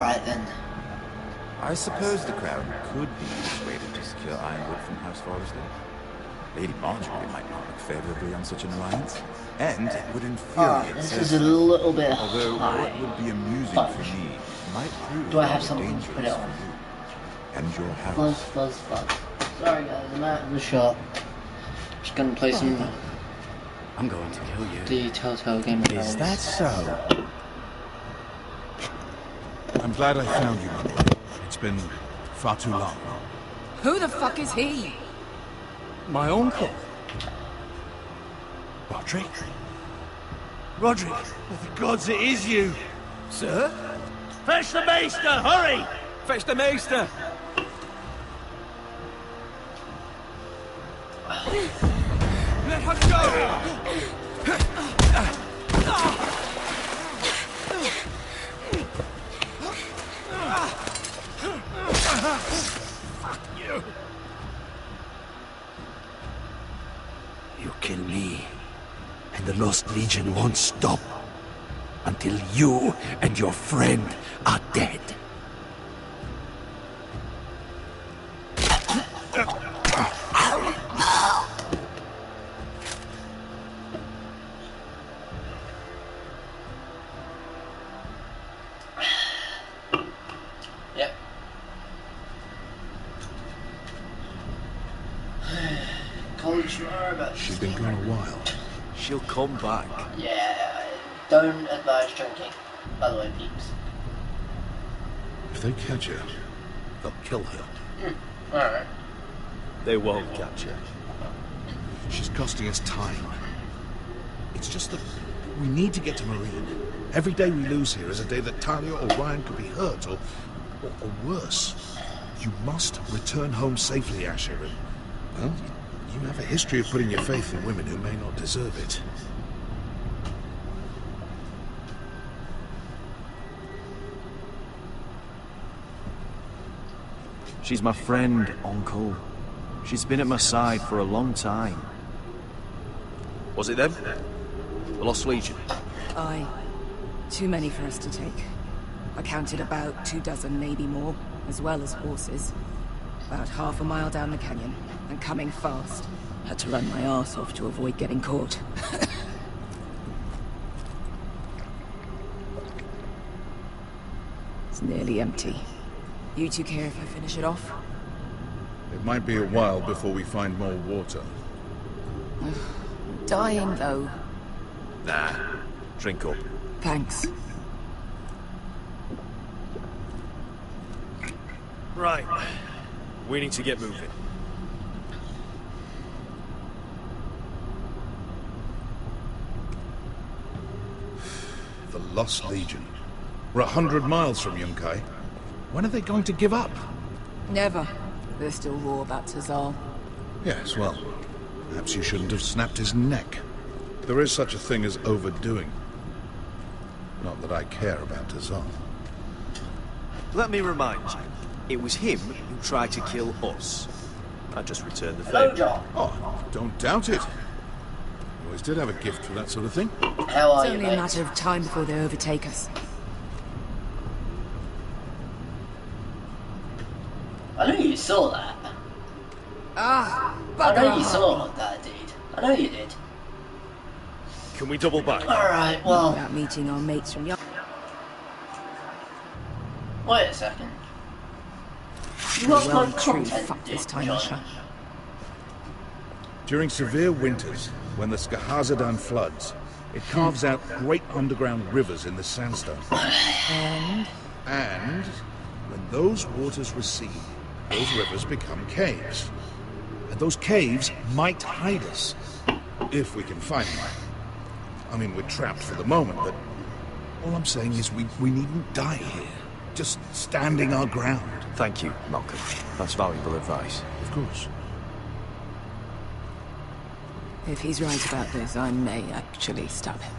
Right then. I suppose the Crown could be persuaded to secure Ironwood from House Forrester. Lady Marjorie might not look favourably on such an alliance, and it would infuriate This Cersei. is a little bit Although high. what would be amusing for me might prove Do I have rather something to put it dangerous on? for you and your house. Fuzz. Sorry guys, I'm out of the shot. Just gonna play some I'm going to kill you. the Telltale game of Is that so? I'm glad I found you, my boy. It's been far too long. Who the fuck is he? My uncle. Roderick? Roderick, with the gods, it is you! Sir? Fetch the Maester, hurry! Fetch the Maester! Let her go! Fuck you! You kill me, and the Lost Legion won't stop until you and your friend are dead. Yep. College tomorrow, but She's been gone a while. She'll come back. yeah, don't advise drinking. By the way, peeps. If they catch her, They'll kill her. Alright. They won't catch her. she's costing us time. It's just that we need to get to Marine. Every day we lose here is a day that Talia or Ryan could be hurt, or worse. You must return home safely, Asher, and, well, you have a history of putting your faith in women who may not deserve it. She's my friend, Uncle. She's been at my side for a long time. Was it them? The Lost Legion? Aye. Too many for us to take. I counted about 24, maybe more, as well as horses. About half a mile down the canyon, and coming fast. Had to run my arse off to avoid getting caught. It's nearly empty. You two care if I finish it off? It might be a while before we find more water. Dying, though. Nah. Drink up. Thanks. Right. We need to get moving. The Lost Legion. We're 100 miles from Yunkai. When are they going to give up? Never. They're still raw about Tazal. Yes, well, perhaps you shouldn't have snapped his neck. There is such a thing as overdoing. Not that I care about Tazal. Let me remind you, it was him who tried to kill us. I just returned the Hello, favor. John. Oh, don't doubt it. You always did have a gift for that sort of thing. How are It's you, only a mate? matter of time before they overtake us. I know you saw that. Ah, I know you bugger. saw that, dude. I know you did. Can we double back? Alright, well, About meeting our mates from young. wait a second. You Well got my and true content, fuck this dude, time, John. Asher. During severe winters, when the Skahazadan floods, it carves out great underground rivers in the sandstone. And when those waters recede, those rivers become caves. And those caves might hide us, if we can find them. I mean, we're trapped for the moment, but all I'm saying is we needn't die here. Just standing our ground. Thank you, Malcolm. That's valuable advice. Of course. If he's right about this, I may actually stab him.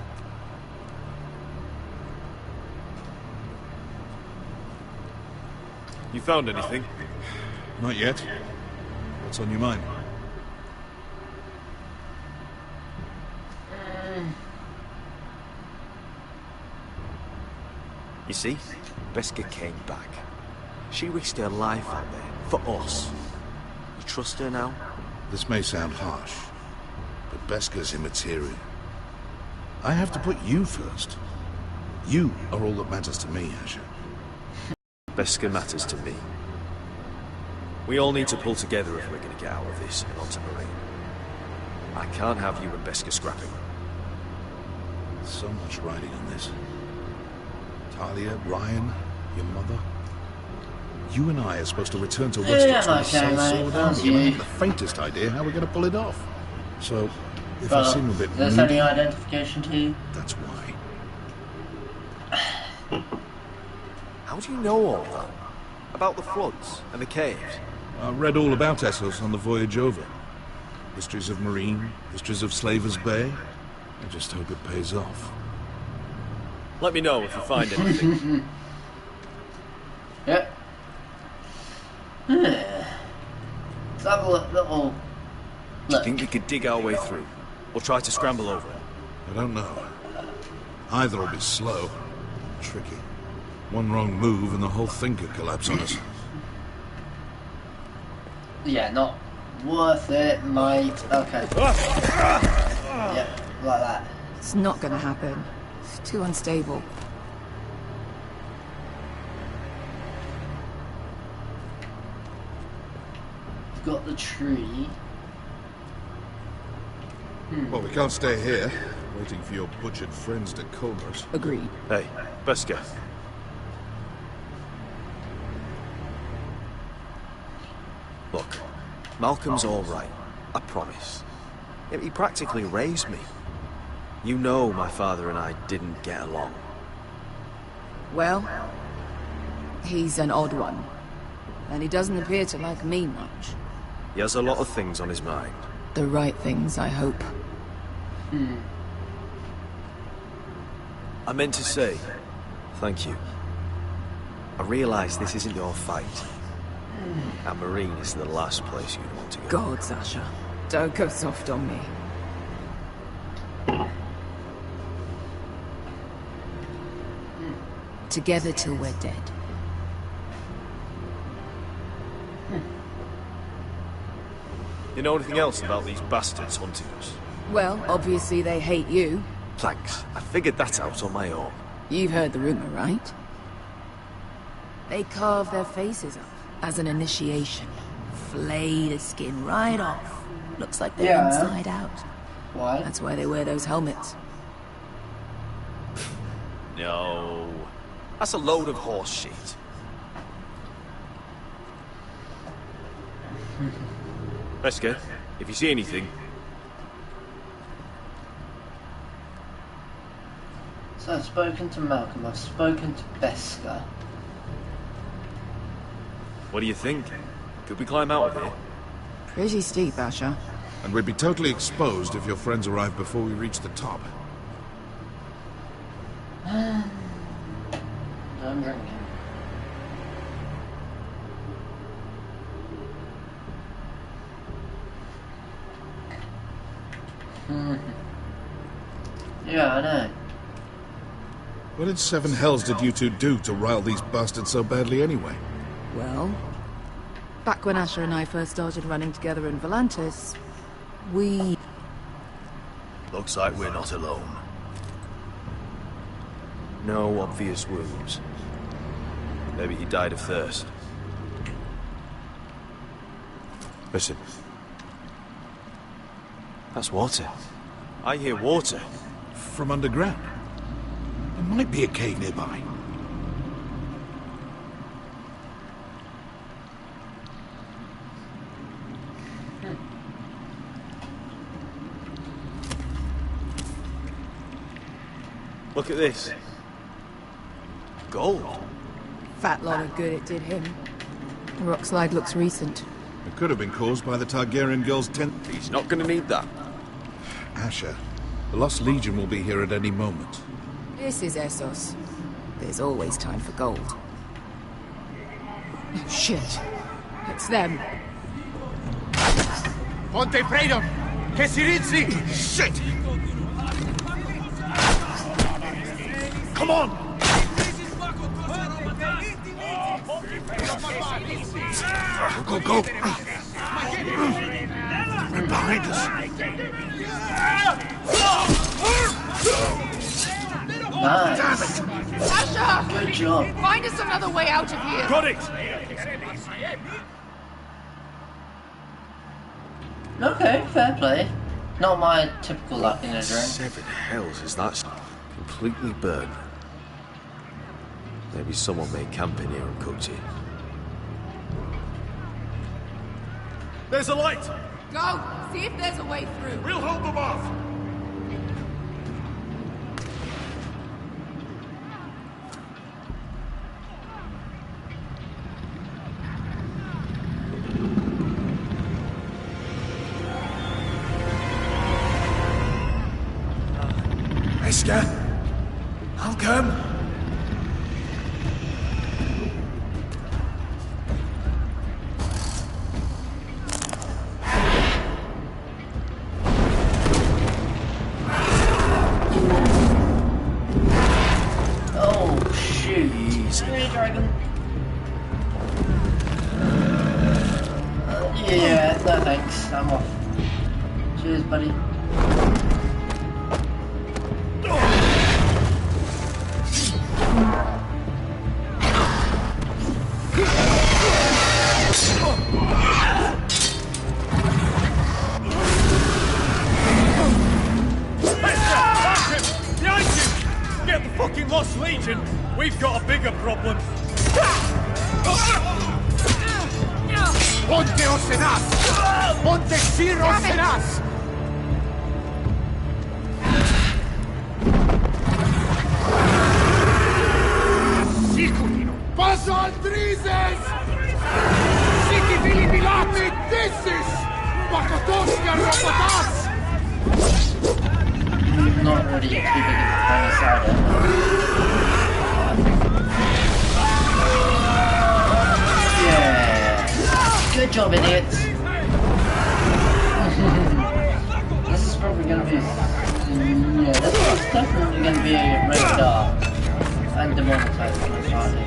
You found anything? Not yet. What's on your mind? You see? Beskha came back. She risked her life out there, for us. You trust her now? This may sound harsh, but Beskha's immaterial. I have to put you first. You are all that matters to me, Asher. Beskha matters to me. We all need to pull together if we're going to get out of this and onto Marine. I can't have you and Beskha scrapping. So much riding on this. Talia, Ryan, your mother. You and I are supposed to return to Woodstock with a sole sword army, and I haven't the faintest idea how we're going to pull it off. So, if I seem a bit there's moody, any identification to you? that's why. How do you know all that? About the floods and the caves? I read all about Essos on the voyage over. Histories of Marine, histories of Slaver's Bay. I just hope it pays off. Let me know if you find anything. Yep. Let's have a little Do you look. think we could dig our way through? Or try to scramble over it? I don't know. Either will be slow, tricky. One wrong move and the whole thing could collapse on us. Yeah, not worth it, mate. Okay. Yep, like that. It's not gonna happen. It's too unstable. We've got the tree. Well, we can't stay here, waiting for your butchered friends to comb us. Agreed. Hey, Beskha. Look, Malcolm's all right. I promise. He practically raised me. You know my father and I didn't get along. Well, he's an odd one. And he doesn't appear to like me much. He has a lot of things on his mind. The right things, I hope. I meant to say, thank you. I realise this isn't your fight. And Marine is the last place you'd want to go. God, Sasha. Don't go soft on me. Together till we're dead. You know anything else about these bastards hunting us? Well, obviously they hate you. Thanks. I figured that out on my own. You've heard the rumor, right? They carve their faces up as an initiation. Flay the skin right off. Looks like they're inside out. Why? That's why they wear those helmets. No. That's a load of horse shit. Beskha, if you see anything... So I've spoken to Malcolm, I've spoken to Beskha. What do you think? Could we climb out of here? Pretty steep, Asher. And we'd be totally exposed if your friends arrived before we reached the top. I'm drinking. Yeah, I know. What in seven hells did you two do to rile these bastards so badly anyway? Well, back when Asher and I first started running together in Volantis, we... Looks like we're not alone. No obvious wounds. Maybe he died of thirst. Listen. That's water. I hear water. From underground. There might be a cave nearby. Look at this. Gold. Fat lot of good it did him. The rock slide looks recent. It could have been caused by the Targaryen girl's tent. He's not gonna need that. Asher, the Lost Legion will be here at any moment. This is Essos. There's always time for gold. Oh, shit. It's them. Ponte Freedom! Kesiritsi! Shit! Come on! Go, go! Right behind us. Nice. Asher! Good job. Find us another way out of here! Got it! Okay, fair play. Not my typical luck in a drink. Seven hells is that completely burned? Maybe someone made camp in here and cooked it. There's a light! Go! See if there's a way through. We'll hold them off! Iska? Malcolm? Oh, shoot. Easy. Dragon. Yeah, no thanks. I'm off. Cheers, buddy. Get the fucking Lost Legion! We've got a bigger problem! Ponte Osenas! Ponte Sir Osenas! Sikulino! Paso Aldrizes! Siki Filipilapi Dissis! Pakotoska Rapatas! Not really too big of a fan of cider. Yeah. Good job, idiots. This is probably gonna be. Yeah, this is definitely gonna be rated R and demonetized on Friday.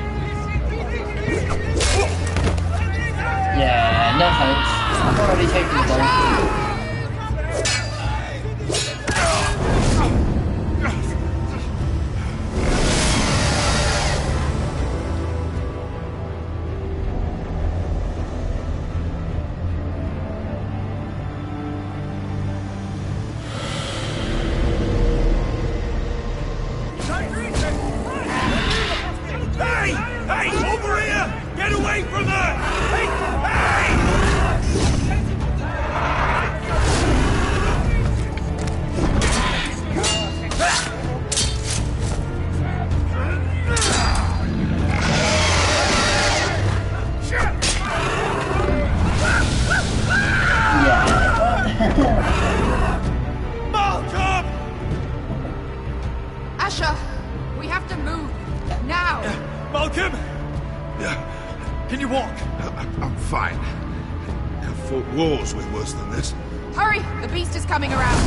Yeah, no thanks. I've already taken the ball. Malcolm! Asher! We have to move! Now! Malcolm! Can you walk? I'm fine. I've fought wars with worse than this. Hurry! The beast is coming around!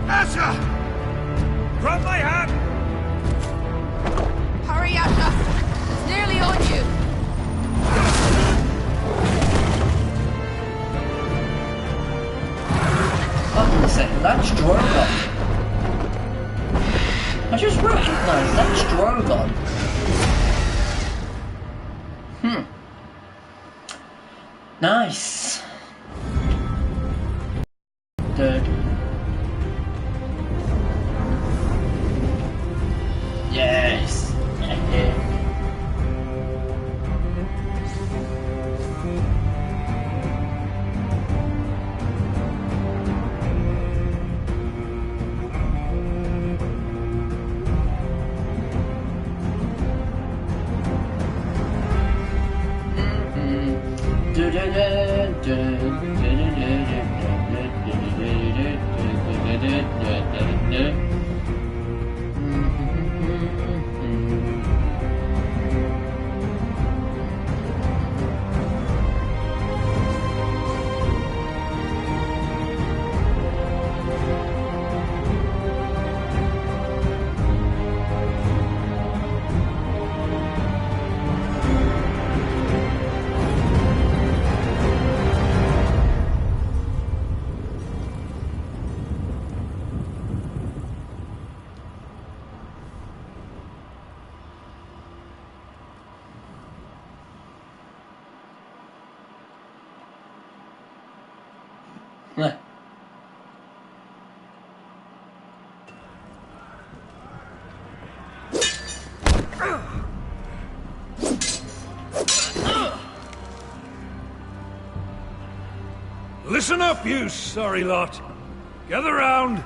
Asher! Grab my hand! Hurry, Asher! It's nearly on you! Hold on a second, that's Drogon. I just recognised that's Drogon. Nice. Good. Yes. Listen up, you sorry lot. Gather round.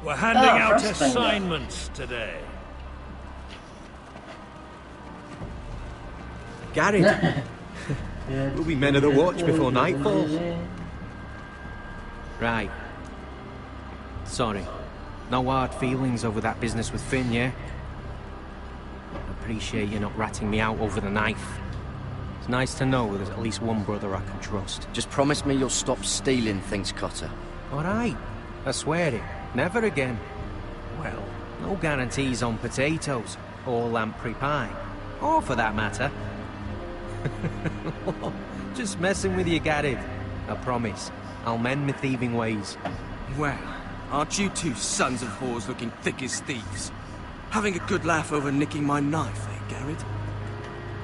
We're handing out assignments today. Garrett. We'll be men of the watch before night falls. Right. Sorry. No hard feelings over that business with Finn, yeah? Appreciate you not ratting me out over the knife. It's nice to know there's at least one brother I can trust. Just promise me you'll stop stealing things, Cotter. Alright. I swear it. Never again. Well, no guarantees on potatoes, or lamprey pie. Or for that matter. Just messing with you, Garrett. I promise. I'll mend my thieving ways. Well, aren't you two sons of whores looking thick as thieves? Having a good laugh over nicking my knife, eh, Garrett?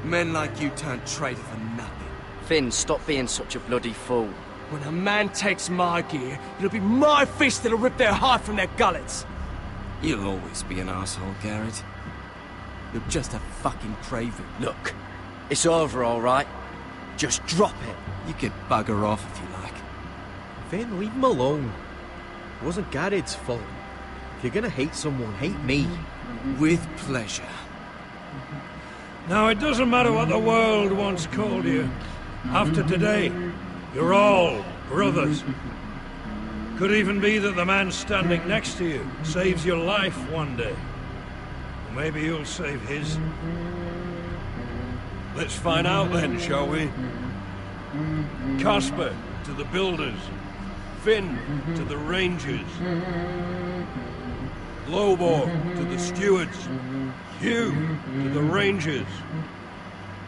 Men like you turn traitor for nothing. Finn, stop being such a bloody fool. When a man takes my gear, it'll be my fist that'll rip their heart from their gullets. You'll always be an asshole, Garrett. You're just a fucking craven. Look, it's over, all right? Just drop it. You can bugger off if you like. Finn, leave him alone. It wasn't Garrett's fault. If you're gonna hate someone, hate me. With pleasure. Now, it doesn't matter what the world once called you. After today, you're all brothers. Could even be that the man standing next to you saves your life one day. Or maybe you'll save his. Let's find out then, shall we? Casper to the builders. Finn to the rangers. Lobor to the stewards. Hugh to the rangers.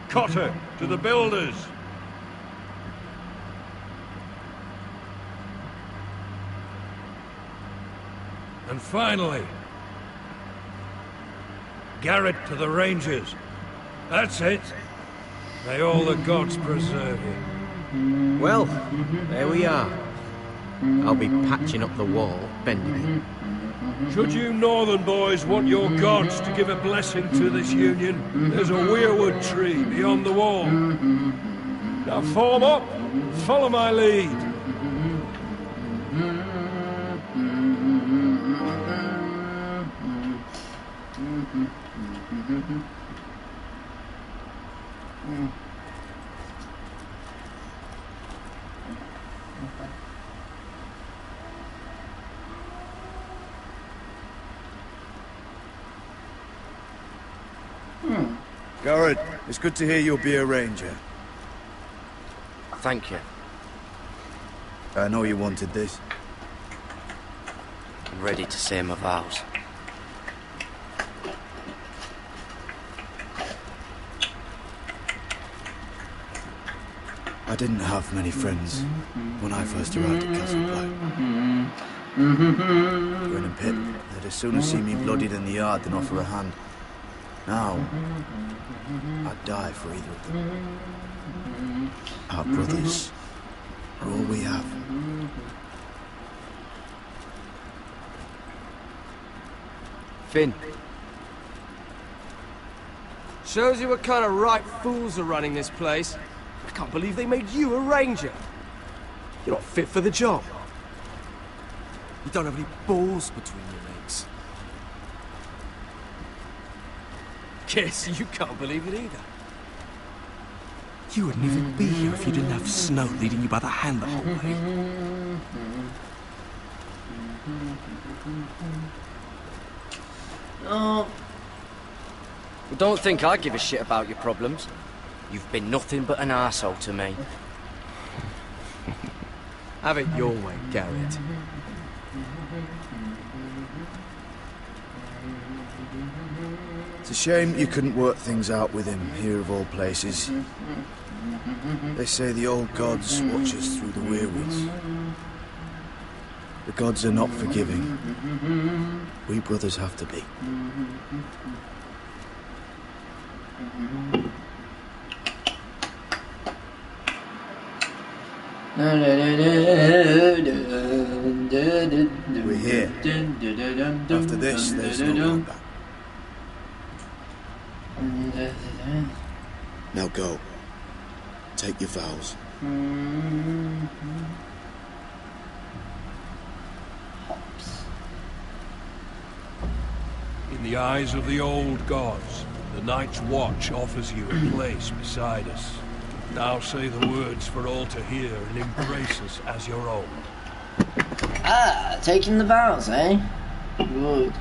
Cotter to the builders. And finally, Garrett to the rangers. That's it. May all the gods preserve you. Well, there we are. I'll be patching up the wall, bending it. Should you northern boys want your gods to give a blessing to this union, there's a weirwood tree beyond the wall. Now form up, follow my lead. Garrett, it's good to hear you'll be a ranger. Thank you. I know you wanted this. I'm ready to say my vows. I didn't have many friends when I first arrived at Castle Black. Grin and Pip, they'd as soon see me bloodied in the yard than offer a hand. Now, I'd die for either of them. Our brothers are all we have. Finn. Shows you what kind of right fools are running this place. I can't believe they made you a ranger. You're not fit for the job. You don't have any balls between your legs. Guess you can't believe it either. You wouldn't even be here if you didn't have Snow leading you by the hand the whole way. Well, don't think I give a shit about your problems. You've been nothing but an arsehole to me. Have it your way, Garrett. It's a shame you couldn't work things out with him here of all places. They say the old gods watch us through the weirwoods. The gods are not forgiving. We brothers have to be. We're here. After this, there's no going back. Now go. Take your vows. In the eyes of the old gods, the Night's Watch offers you a place beside us. Now say the words for all to hear and embrace us as your own. Ah, taking the vows, eh? Good.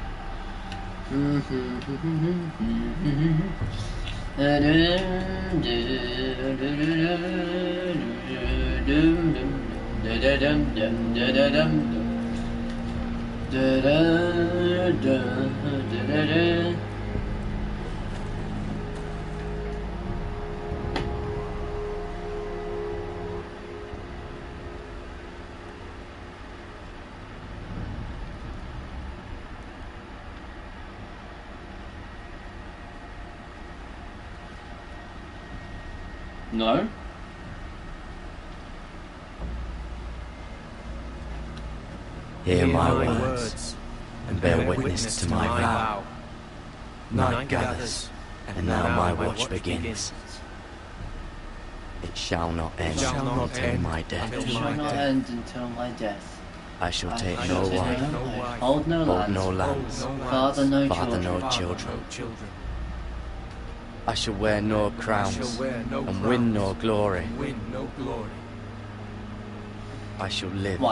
No. Hear my words, and bear witness to my vow. Night gathers, and now my watch begins. It shall not end until my death. It shall not end until my death. I shall take no wife, hold no lands, father no children. I shall wear no crowns, and win no glory. I shall live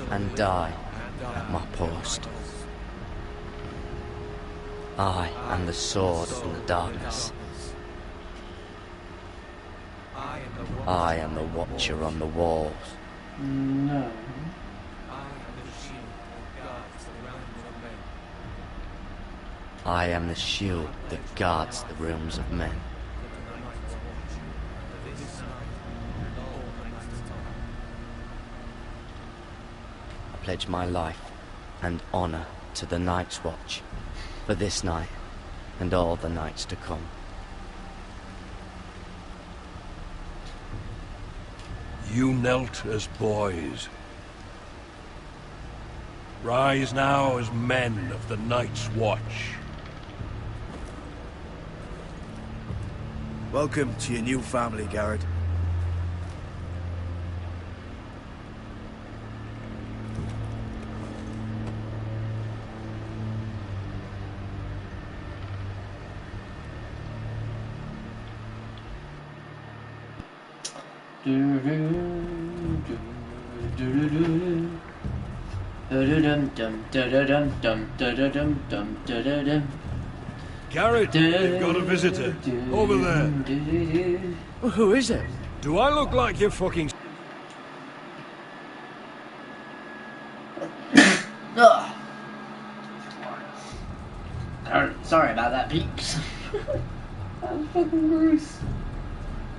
and die at my post. I am the sword in the darkness. I am the watcher on the walls. No. I am the shield that guards the rooms of men. I pledge my life and honor to the Night's Watch for this night and all the nights to come. You knelt as boys. Rise now as men of the Night's Watch. Welcome to your new family, Garrett. Garrett, you've got a visitor. Over there. Well, who is it? Do I look like you're fucking... Sorry about that, peeps. That was fucking gross.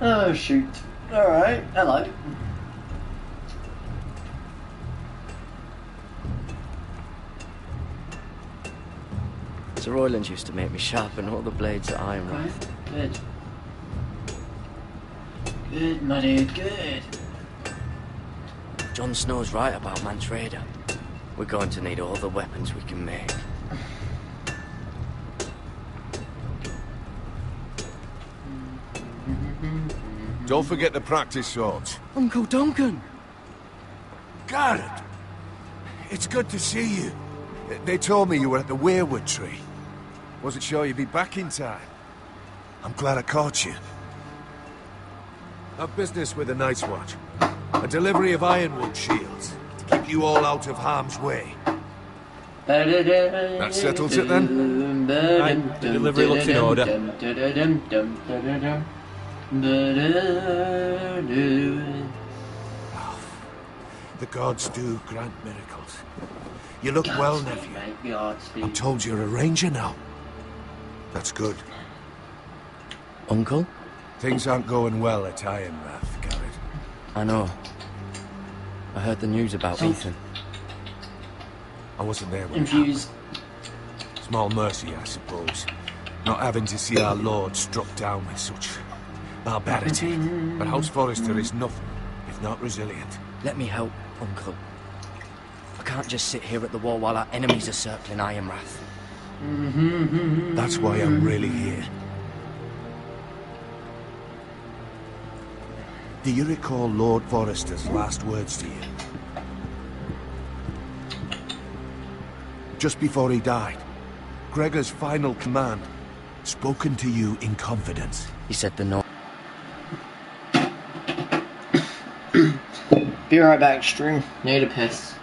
Oh, shoot. Alright, hello. Sir Royland used to make me sharpen all the blades at Ironrath. Good. Good, my dude, good. Jon Snow's right about Mance Rayder. We're going to need all the weapons we can make. Don't forget to practice swords. Uncle Duncan! Garrett! It's good to see you. They told me you were at the Weirwood tree. Wasn't sure you'd be back in time. I'm glad I caught you. I've business with the Night's Watch. A delivery of ironwood shields to keep you all out of harm's way. That settles it then? Right, the delivery looks in order. The gods do grant miracles. You look well, nephew. I'm told you're a ranger now. That's good. Uncle? Things aren't going well at Ironrath, Garrett. I know. I heard the news about Ethan. I wasn't there when it happened. Small mercy, I suppose. Not having to see our lord struck down with such barbarity. But House Forrester is nothing if not resilient. Let me help, Uncle. I can't just sit here at the wall while our enemies are circling Ironrath. That's why I'm really here. Do you recall Lord Forrester's last words to you? Just before he died, Gregor's final command. Spoken to you in confidence. He said the North. Be right back, stream. Need a piss.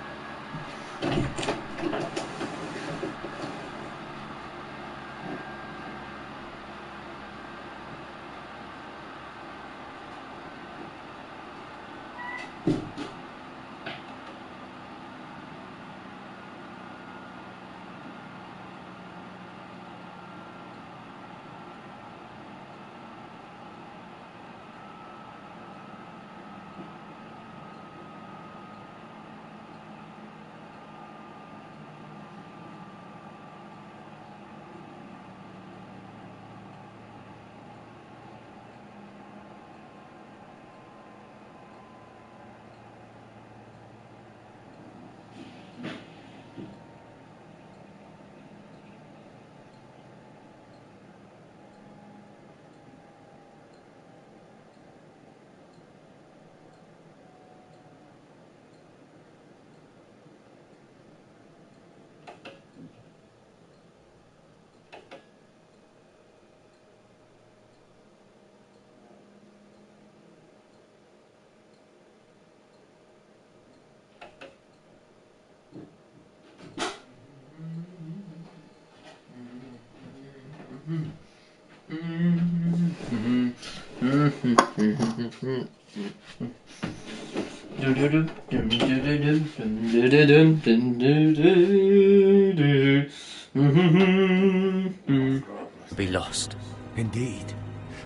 Be lost. Indeed.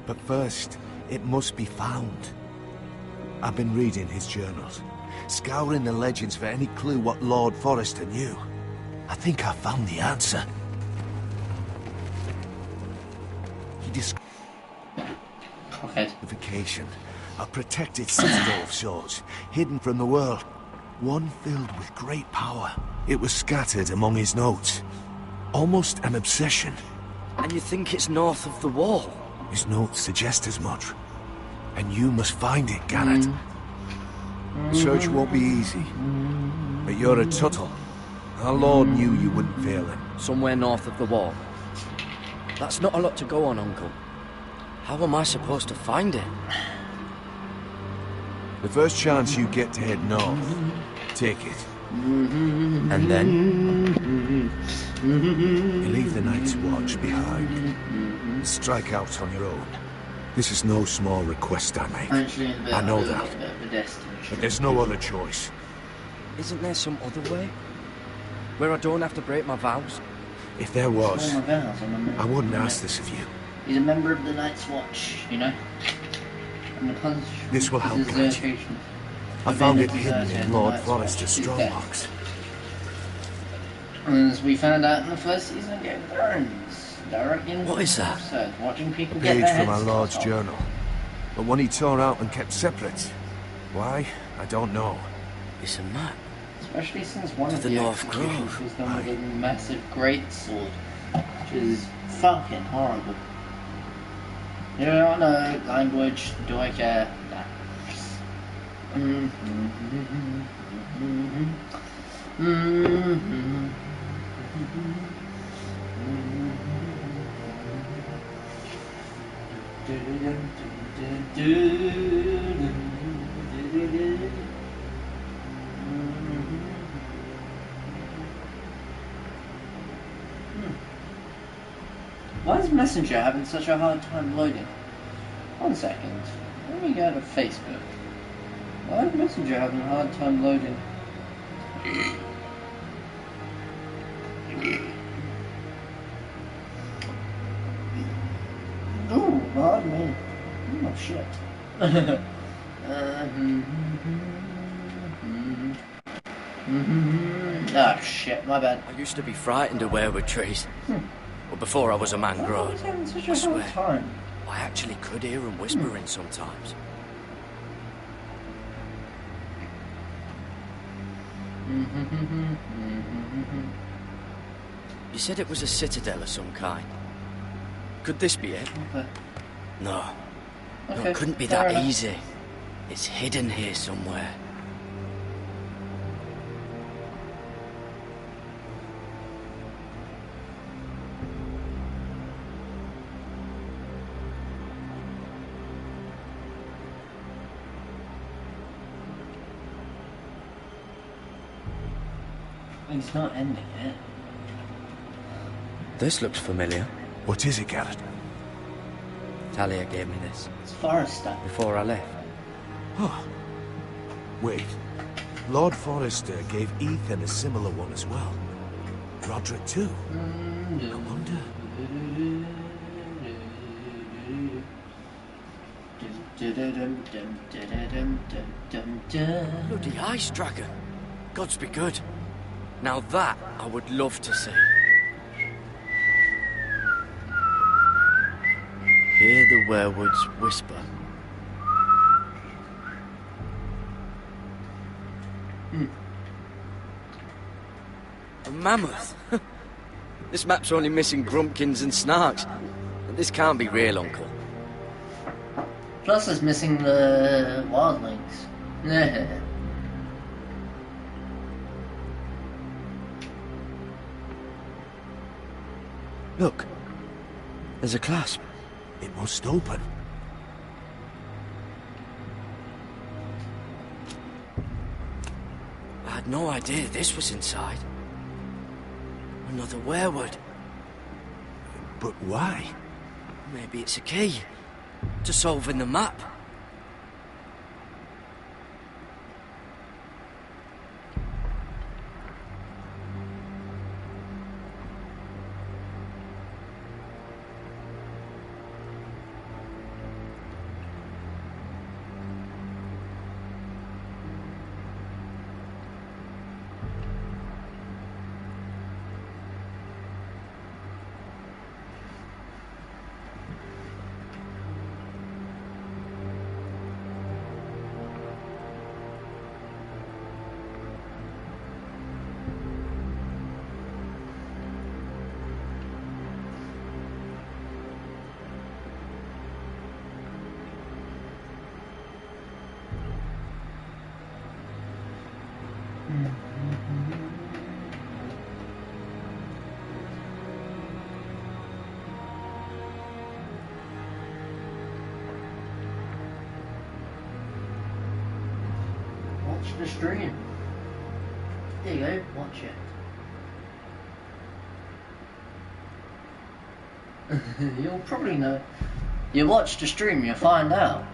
But first, it must be found. I've been reading his journals, scouring the legends for any clue what Lord Forrester knew. I think I found the answer. He described vacation, a protected citadel of sorts, hidden from the world, one filled with great power. It was scattered among his notes, almost an obsession. And you think it's north of the wall? His notes suggest as much. And you must find it, Garrett. The search won't be easy. But you're a Tuttle. Our Lord knew you wouldn't fail him. Somewhere north of the wall. That's not a lot to go on, Uncle. How am I supposed to find it? The first chance you get to head north, take it. And then? You leave the Night's Watch behind. Strike out on your own. This is no small request I make. I know that. But there's no other choice. Isn't there some other way? Where I don't have to break my vows? If there was, I wouldn't ask this of you. He's a member of the Night's Watch, you know? And the punishment this will help guide you. I found it hidden in Lord Forrester's strongbox. As we found out in the first season of Game of Thrones. What is that? Watching people A get page their from our heads Lord's cut off. journal. But one he tore out and kept separate. Why? I don't know. It's a map. Especially since one of the the North executions Grove. was done with a massive greatsword. Which is fucking horrible. You don't know language, do I care? Why is Messenger having such a hard time loading? 1 second. Let me go to Facebook. Why is Messenger having a hard time loading? Ooh, pardon me. Oh shit. Ah shit, my bad. I used to be frightened of weirwood trees. But before I was a man grown, I swear, I actually could hear them whispering sometimes. You said it was a citadel of some kind. Could this be it? Okay. No. No, Okay, it couldn't be fair that enough. easy. It's hidden here somewhere. He's not ending it. This looks familiar. What is it, Garrett? Talia gave me this. It's Forrester. Before I left. Oh. Wait. Lord Forrester gave Ethan a similar one as well. Roderick too. I wonder. Bloody ice dragon. Gods be good. Now that I would love to see. Hear the werewoods whisper. A mammoth? This map's only missing grumpkins and snarks. This can't be real, Uncle. Plus it's missing the wildlings. Look. There's a clasp. It must open. I had no idea this was inside. Another werewood. But why? Maybe it's a key to solving the map. Watch the stream. There you go, watch it. You'll probably know. You watch the stream, you'll find out.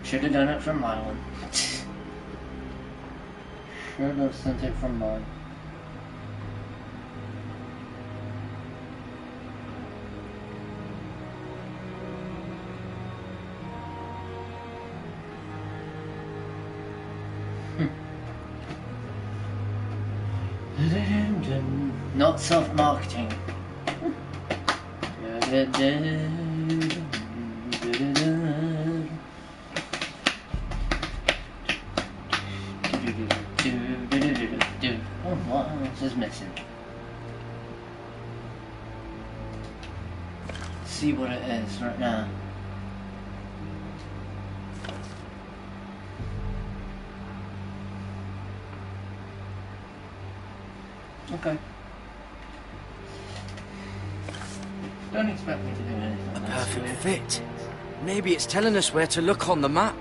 Should have done it from my one. Should have sent it from mine. Not self-marketing. Oh, what else is missing? See what it is right now. Okay. Don't expect me to do anything. Perfect fit. Maybe it's telling us where to look on the map.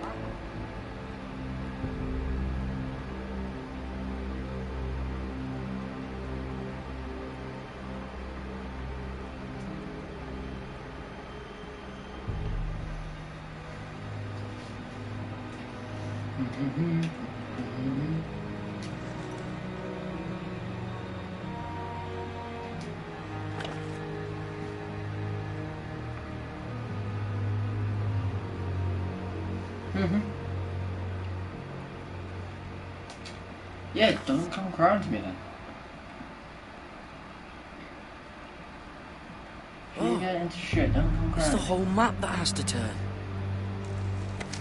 Yeah, don't come crying to me then. If you get into shit, don't come crying. It's the whole map that has to turn.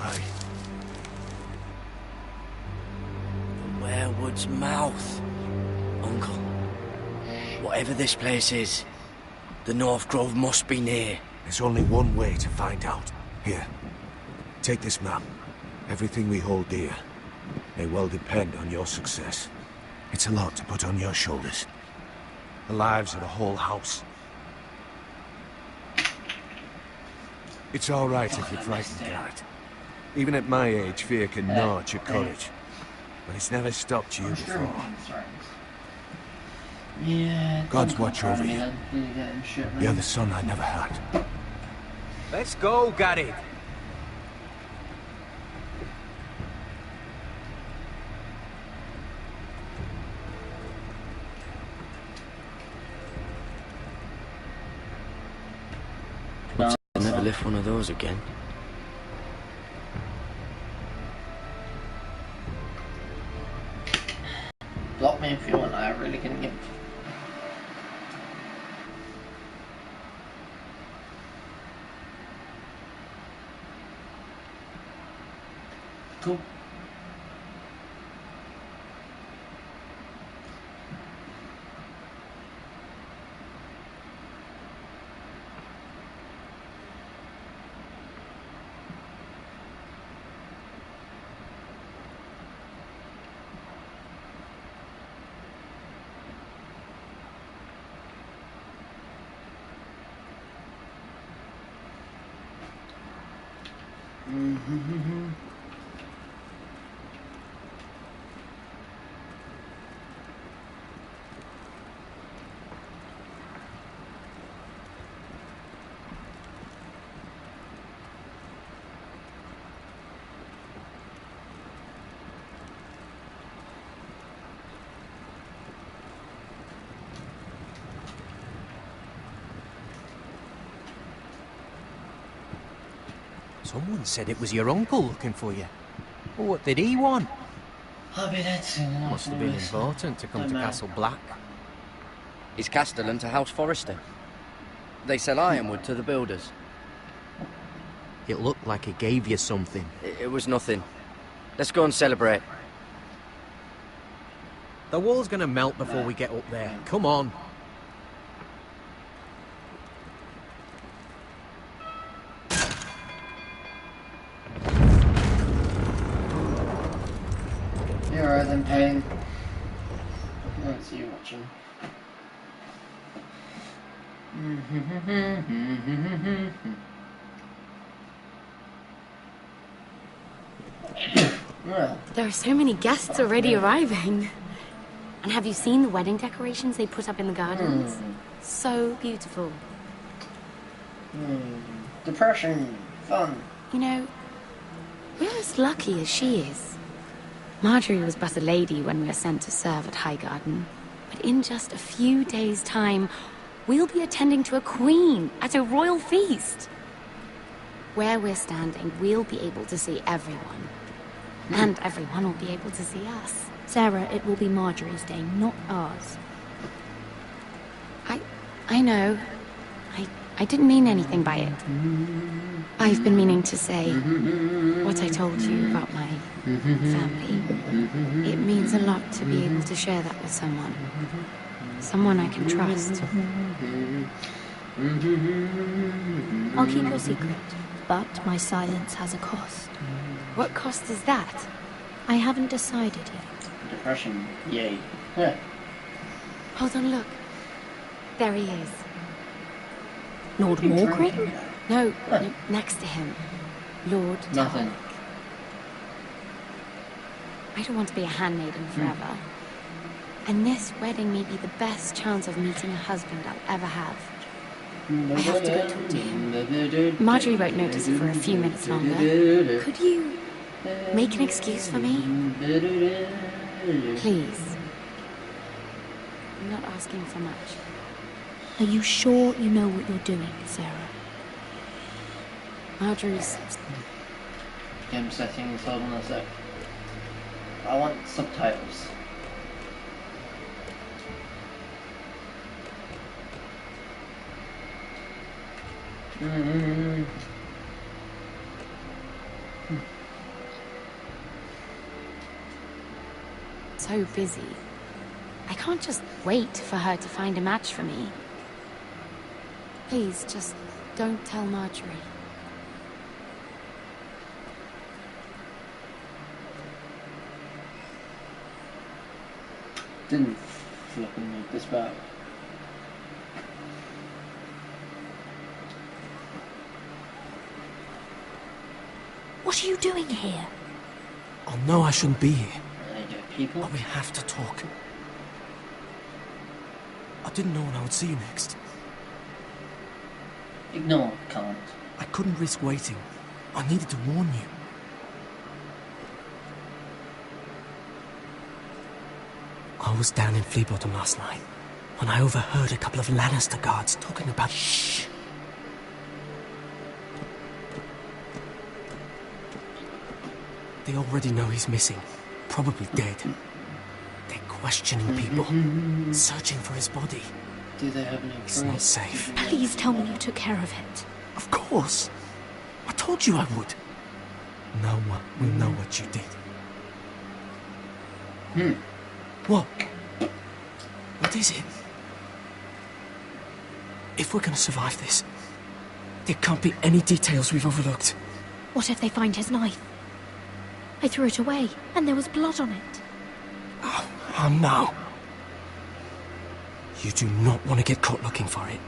Aye. Lord's mouth. Uncle, whatever this place is, the North Grove must be near. There's only one way to find out. Here, take this map. Everything we hold dear may well depend on your success. It's a lot to put on your shoulders. The lives of the whole house. It's all right if you're frightened, Garrett. Even at my age, fear can gnaw at your courage. But it's never stopped you before. Yeah. God's watch over you. You're the son I never had. Let's go, Garrett. I'll never lift one of those again. Block me if you want, I really can give. Cool. Someone said it was your uncle looking for you. Well, what did he want? Must have been important to come to Castle Black. He's castellan to House Forrester. They sell ironwood to the builders. It looked like he gave you something. It was nothing. Let's go and celebrate. The wall's gonna melt before we get up there. Come on. You're alright then, Payne. Let's see you watching. Well. There are so many guests already arriving. And have you seen the wedding decorations they put up in the gardens? So beautiful. Depression. Fun. You know, we're as lucky as she is. Marjorie was but a lady when we were sent to serve at Highgarden. But in just a few days' time, we'll be attending to a queen at a royal feast. Where we're standing, we'll be able to see everyone. And everyone will be able to see us. Sarah, it will be Marjorie's day, not ours. I know. I didn't mean anything by it. I've been meaning to say what I told you about my family. It means a lot to be able to share that with someone. Someone I can trust. I'll keep your secret, but my silence has a cost. What cost is that? I haven't decided yet. Depression, yay. Yeah. Hold on, look. There he is. Lord Morgrim? No, next to him. Lord Nothing. Tark. I don't want to be a handmaiden forever. And this wedding may be the best chance of meeting a husband I'll ever have. I have to go talk to him. Marjorie won't notice it for a few minutes longer. Could you make an excuse for me? Please. I'm not asking for much. Are you sure you know what you're doing, Sarah? Marjorie's... Game settings, hold on a sec. I want subtitles. so busy. I can't just wait for her to find a match for me. Please, just don't tell Marjorie. Didn't flipping make this back. What are you doing here? I know I shouldn't be here. People? But we have to talk. I didn't know when I would see you next. Ignore, can't. I couldn't risk waiting. I needed to warn you. I was down in Fleabottom last night when I overheard a couple of Lannister guards talking about... Shh! They already know he's missing. Probably dead. They're questioning people. Searching for his body. Do they have any It's not safe. Please tell me you took care of it. Of course. I told you I would. No one will know what you did. What? What is it? If we're gonna survive this, there can't be any details we've overlooked. What if they find his knife? I threw it away, and there was blood on it. Oh no. You do not want to get caught looking for it.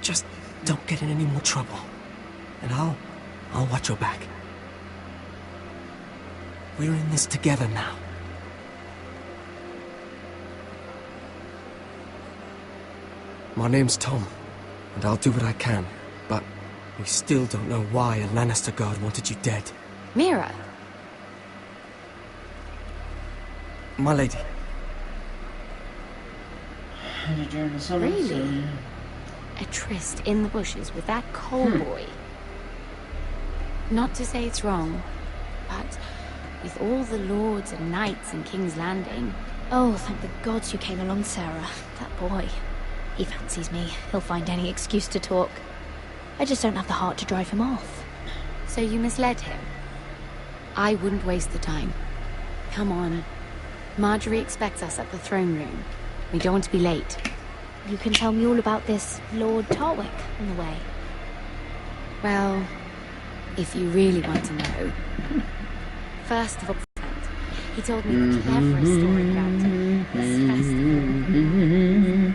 Just don't get in any more trouble. And I'll watch your back. We're in this together now. My name's Tom, and I'll do what I can, but we still don't know why a Lannister guard wanted you dead. Mira! My lady. Really? A tryst in the bushes with that coal boy? Not to say it's wrong, but with all the lords and knights in King's Landing... Oh, thank the gods you came along, Sarah. That boy. He fancies me. He'll find any excuse to talk. I just don't have the heart to drive him off. So you misled him? I wouldn't waste the time. Come on. Marjorie expects us at the throne room. We don't want to be late. You can tell me all about this Lord Tarwick on the way. Well, if you really want to know. First of all, he told me the cleverest story about this festival.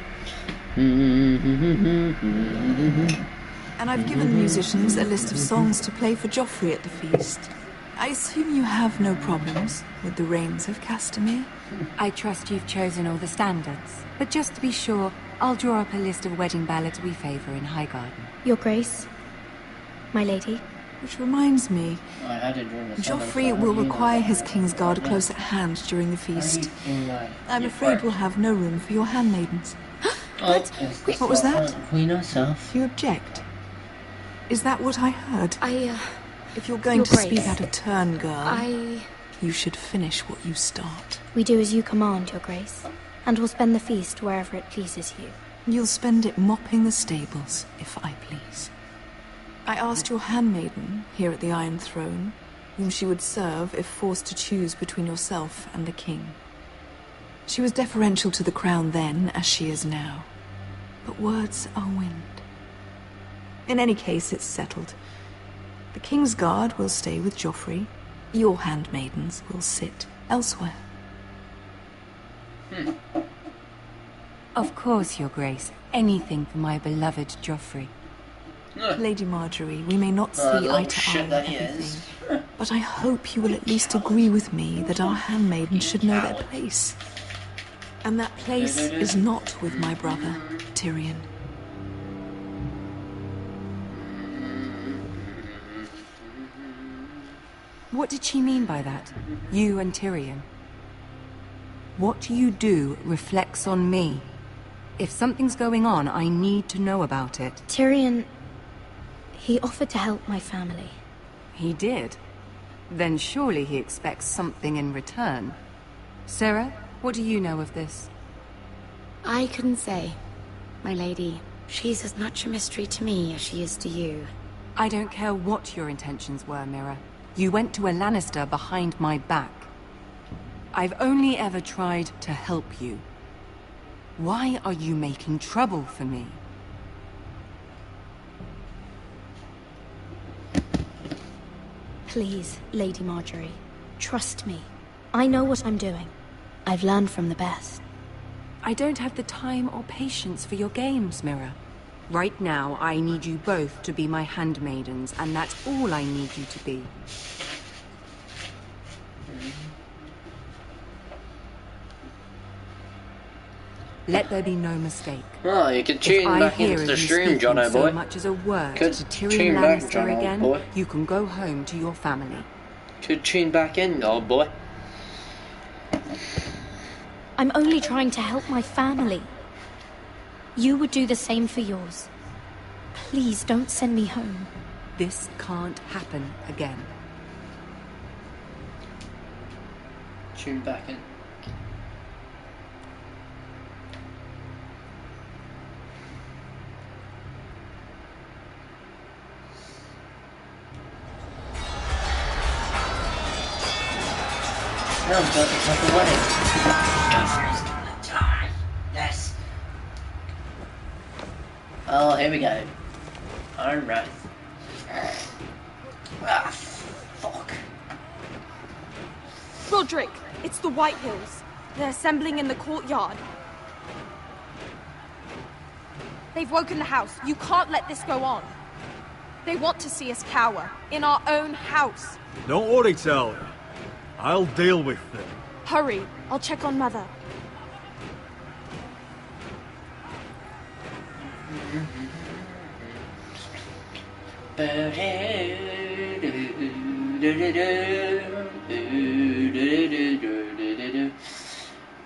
And I've given the musicians a list of songs to play for Joffrey at the feast. I assume you have no problems with the Rains of Castamere? I trust you've chosen all the standards. But just to be sure, I'll draw up a list of wedding ballads we favour in Highgarden. Your Grace, my lady. Which reminds me, Joffrey will require his Kingsguard close at hand during the feast. I'm afraid we'll have no room for your handmaidens. But, what was that? Queen herself. You object? Is that what I heard? If you're going Your to Grace. speak out of turn, girl, you should finish what you start. We do as you command, Your Grace, and we'll spend the feast wherever it pleases you. You'll spend it mopping the stables, if I please. I asked your handmaiden, here at the Iron Throne, whom she would serve if forced to choose between yourself and the king. She was deferential to the crown then, as she is now. But words are wind. In any case, it's settled. The Kingsguard will stay with Joffrey. Your handmaidens will sit elsewhere. Of course, Your Grace. Anything for my beloved Joffrey. Lady Marjorie, we may not see eye to eye on everything, but I hope you will at least agree with me that our handmaidens should know their place. And that place is not with my brother, Tyrion. What did she mean by that? You and Tyrion? What you do reflects on me. If something's going on, I need to know about it. Tyrion, he offered to help my family. He did? Then surely he expects something in return. Sarah, what do you know of this? I couldn't say, my lady. She's as much a mystery to me as she is to you. I don't care what your intentions were, Mira. You went to a Lannister behind my back. I've only ever tried to help you. Why are you making trouble for me? Please, Lady Marjorie, trust me. I know what I'm doing. I've learned from the best. I don't have the time or patience for your games, Mira. Right now, I need you both to be my handmaidens, and that's all I need you to be. Let there be no mistake. Oh, you could tune back into the stream, Jono boy. So much as a word Could to Tyrion tune back, Lannister John, again, boy. you can go home to your family. Could tune back in, old boy. I'm only trying to help my family. You would do the same for yours. Please don't send me home. This can't happen again. Tune back in. No, but it's like a wedding. Joffrey's gonna die. Yes. Oh, here we go. Alright. Ah, fuck. Roderick, it's the White Hills. They're assembling in the courtyard. They've woken the house. You can't let this go on. They want to see us cower. In our own house. Don't worry, Talia. I'll deal with them. Hurry. I'll check on Mother.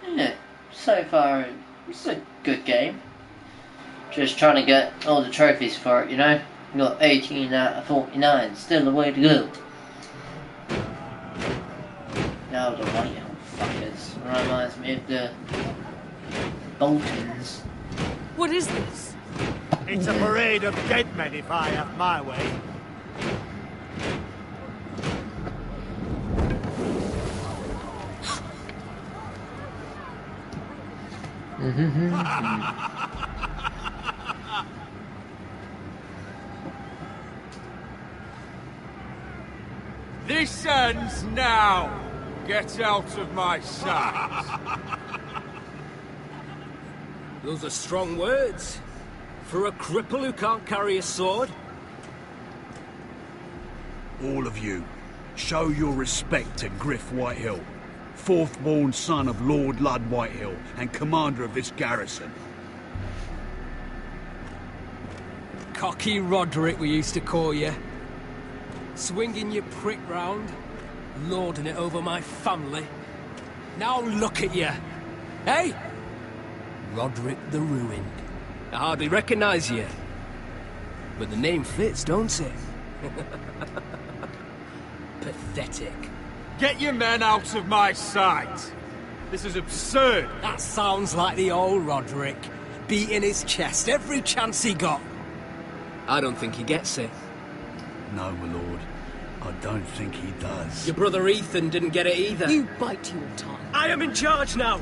Yeah, so far it's a good game. Just trying to get all the trophies for it, you know. Got 18 out of 49, still a way to go. Now the White Hill fuckers reminds me of the Boltons. What is this? It's a parade of dead men if I have my way. This ends now! Get out of my sight! Those are strong words. For a cripple who can't carry a sword? All of you, show your respect to Griff Whitehill, fourth-born son of Lord Ludd Whitehill and commander of this garrison. Cocky Roderick, we used to call you. Swinging your prick round, lording it over my family. Now look at you. Hey? Roderick the Ruined. I hardly recognise you. But the name fits, don't it? Pathetic. Get your men out of my sight! This is absurd! That sounds like the old Roderick, beating his chest every chance he got. I don't think he gets it. No, my lord. I don't think he does. Your brother Ethan didn't get it either. You bite your tongue. I am in charge now!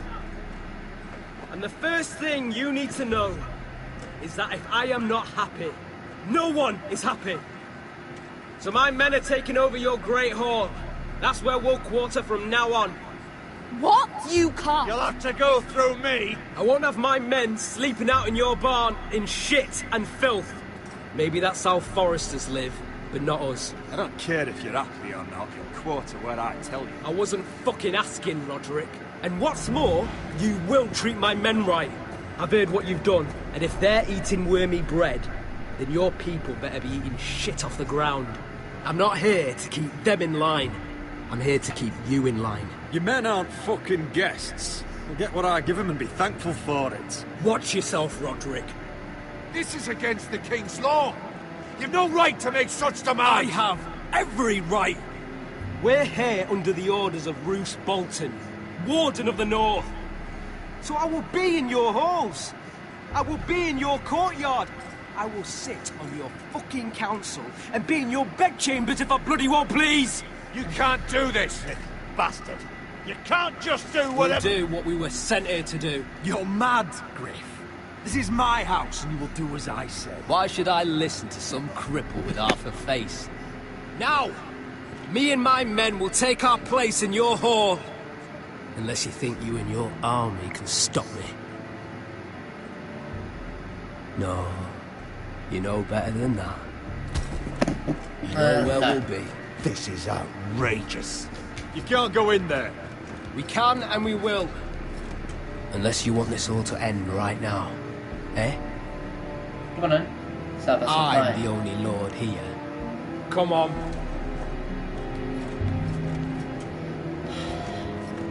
And the first thing you need to know is that if I am not happy, no one is happy. So my men are taking over your Great Hall. That's where we'll quarter from now on. What? You can't. You'll have to go through me. I won't have my men sleeping out in your barn in shit and filth. Maybe that's how Foresters live, but not us. I don't care if you're happy or not. You'll quarter where I tell you. I wasn't fucking asking, Roderick. And what's more, you will treat my men right. I've heard what you've done, and if they're eating wormy bread, then your people better be eating shit off the ground. I'm not here to keep them in line. I'm here to keep you in line. Your men aren't fucking guests. They'll get what I give them and be thankful for it. Watch yourself, Roderick. This is against the King's law. You've no right to make such demands. I have every right. We're here under the orders of Roose Bolton, Warden of the North. So I will be in your halls. I will be in your courtyard. I will sit on your fucking council and be in your bedchambers if I bloody well please. You can't do this, bastard. You can't just do We'll whatever... do what we were sent here to do. You're mad, Griff. This is my house, and you will do as I say. Why should I listen to some cripple with half a face? Now! Me and my men will take our place in your hall. Unless you think you and your army can stop me. No. You know better than that. You know where we'll be. This is outrageous. You can't go in there. We can and we will. Unless you want this all to end right now. Eh? Come on then. Let's have a I'm the only lord here. Come on.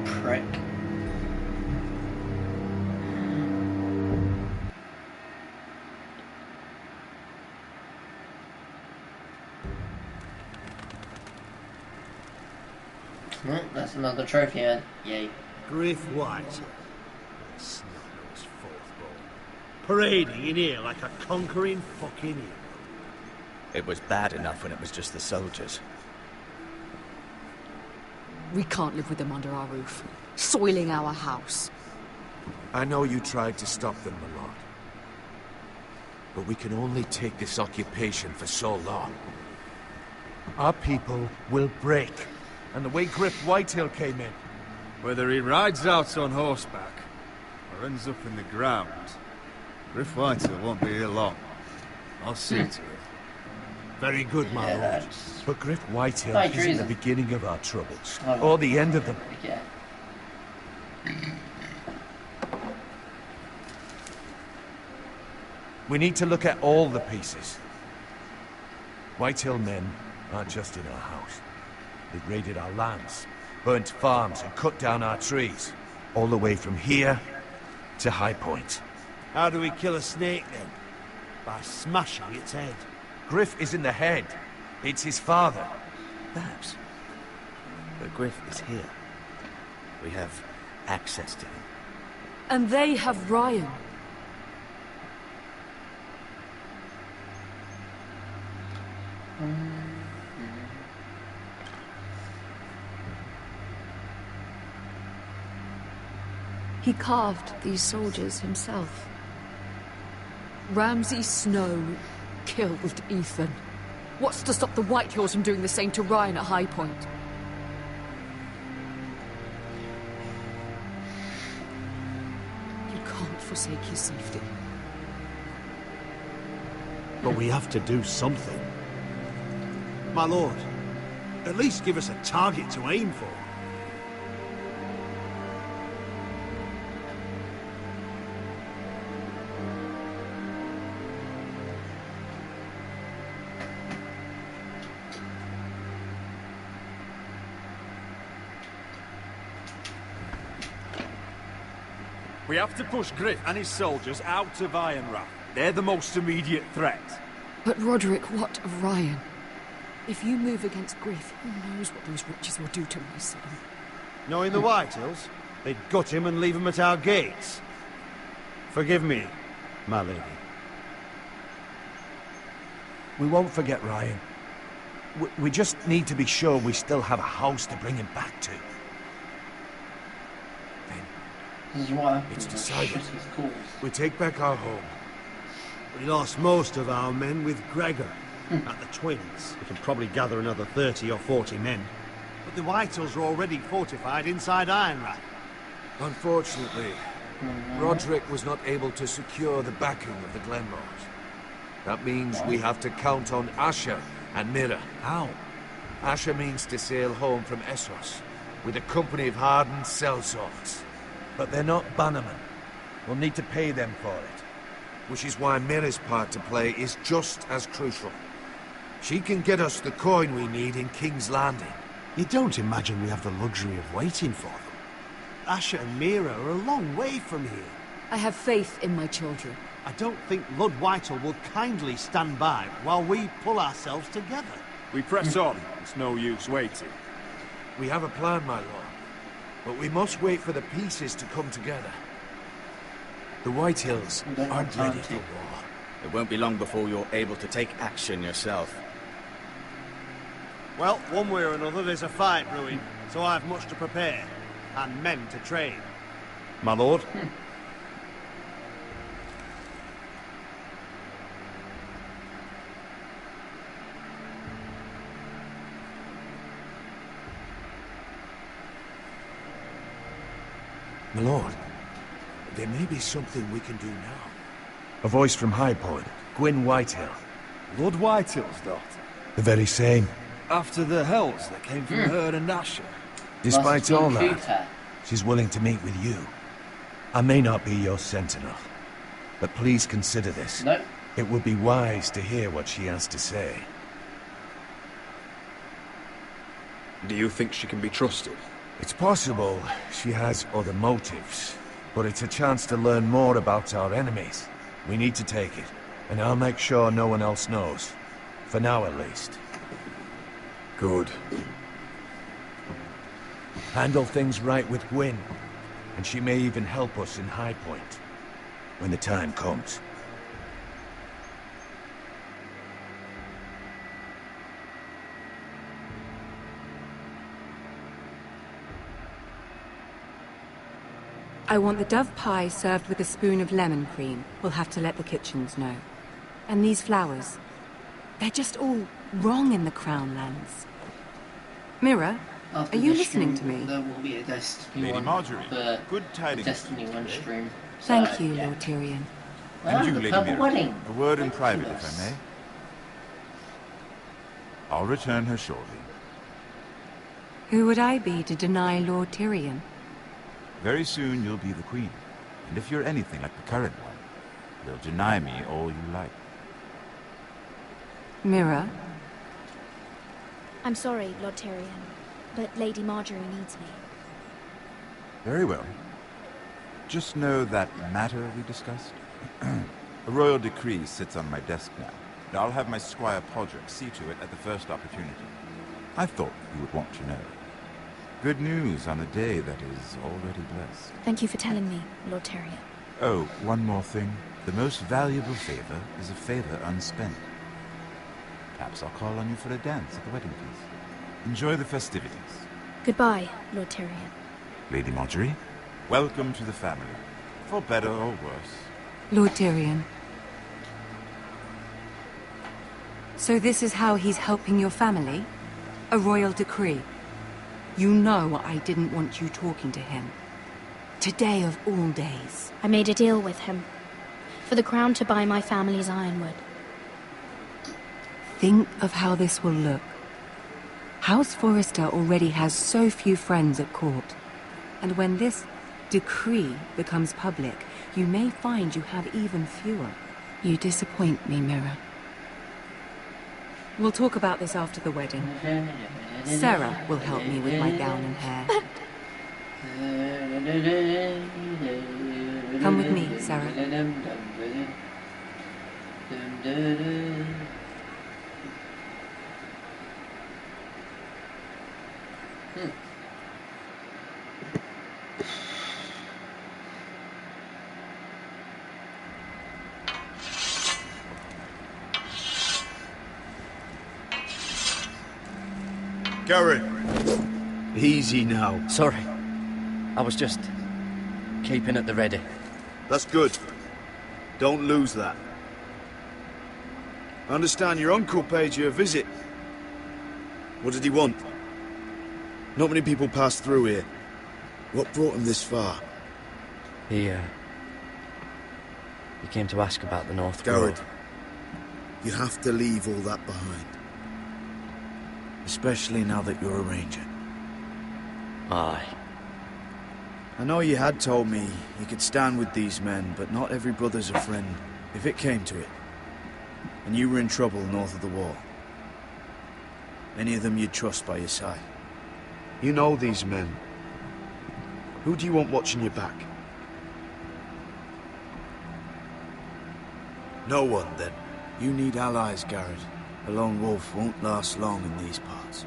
Prick. Well, that's another trophy, yay. Griff White. Snot-nosed fourth-born. Parading in here like a conquering fucking hero. It was bad enough when it was just the soldiers. We can't live with them under our roof, soiling our house. I know you tried to stop them, my lord. But we can only take this occupation for so long. Our people will break. And the way Griff Whitehill came in. Whether he rides out on horseback or ends up in the ground, Griff Whitehill won't be here long. I'll see to it. Very good, my lord. But Griff Whitehill High isn't treason. the beginning of our troubles, Oh. or the end of them. Yeah. We need to look at all the pieces. Whitehill men aren't just in our house. They raided our lands, burnt farms, and cut down our trees. All the way from here to High Point. How do we kill a snake, then? By smashing its head. Griff isn't the head. It's his father. Perhaps. But Griff is here. We have access to him. And they have Ryan. He carved these soldiers himself. Ramsay Snow killed Ethan. What's to stop the Whitehills from doing the same to Ryan at High Point? You can't forsake your safety. But we have to do something. My lord, at least give us a target to aim for. We have to push Griff and his soldiers out of Ironrath. They're the most immediate threat. But Roderick, what of Ryan? If you move against Griff, who knows what those witches will do to my son? Knowing the Whitehills, they'd gut him and leave him at our gates. Forgive me, my lady. We won't forget Ryan. We just need to be sure we still have a house to bring him back to. This is what It's decided. We take back our home. We lost most of our men with Gregor at the Twins. We can probably gather another 30 or 40 men. But the Whitehills are already fortified inside Ironrath. Unfortunately, Roderick was not able to secure the backing of the Glenmores. That means we have to count on Asher and Mira. How? Asher means to sail home from Essos with a company of hardened sellswords. But they're not bannermen. We'll need to pay them for it. Which is why Mira's part to play is just as crucial. She can get us the coin we need in King's Landing. You don't imagine we have the luxury of waiting for them? Asher and Mira are a long way from here. I have faith in my children. I don't think Lord Whitehill will kindly stand by while we pull ourselves together. We press on. It's no use waiting. We have a plan, my lord. But we must wait for the pieces to come together. The Whitehills aren't ready for war. It won't be long before you're able to take action yourself. Well, one way or another, there's a fight brewing, so I've much to prepare. and men to train. My lord? My lord, there may be something we can do now. A voice from High Point, Gwyn Whitehill. Lord Whitehill's daughter? The very same. After the hells that came from her and Asher. Despite all that, she's willing to meet with you. I may not be your sentinel, but please consider this. No. It would be wise to hear what she has to say. Do you think she can be trusted? It's possible she has other motives, but it's a chance to learn more about our enemies. We need to take it, and I'll make sure no one else knows. For now, at least. Good. Handle things right with Gwyn, and she may even help us in High Point, when the time comes. I want the dove pie served with a spoon of lemon cream. We'll have to let the kitchens know. And these flowers. They're just all wrong in the Crown lands. Mira, After are you this listening to stream, me? There will be a Destiny Lady 1 Marjorie, for good tidings. Destiny 1 stream. Thank So, you, yeah. Lord Tyrion. And you, the Lady purple Mira. wedding. A word in private, Fabulous. if I may. I'll return her shortly. Who would I be to deny Lord Tyrion? Very soon you'll be the queen. And if you're anything like the current one, you'll deny me all you like. Mira? I'm sorry, Lord Tyrion, but Lady Marjorie needs me. Very well. Just know that matter we discussed? A royal decree sits on my desk now, and I'll have my squire Podrick see to it at the first opportunity. I thought you would want to know. Good news on a day that is already blessed. Thank you for telling me, Lord Tyrion. Oh, one more thing. The most valuable favor is a favor unspent. Perhaps I'll call on you for a dance at the wedding feast. Enjoy the festivities. Goodbye, Lord Tyrion. Lady Marjorie, welcome to the family. For better or worse. Lord Tyrion. So this is how he's helping your family? A royal decree? You know I didn't want you talking to him. Today of all days. I made a deal with him. For the crown to buy my family's ironwood. Think of how this will look. House Forrester already has so few friends at court. And when this decree becomes public, you may find you have even fewer. You disappoint me, Mira. We'll talk about this after the wedding. Sarah will help me with my gown and hair. Come with me, Sarah. Garrett! Easy now. Sorry. I was just keeping at the ready. That's good. Don't lose that. I understand your uncle paid you a visit. What did he want? Not many people pass through here. What brought him this far? He came to ask about the North Garrett, Road. you have to leave all that behind. Especially now that you're a ranger. Aye. I know you had told me you could stand with these men, but not every brother's a friend, if it came to it. And you were in trouble north of the wall. Any of them you'd trust by your side. You know these men. Who do you want watching your back? No one, then. You need allies, Garrett. A lone wolf won't last long in these parts.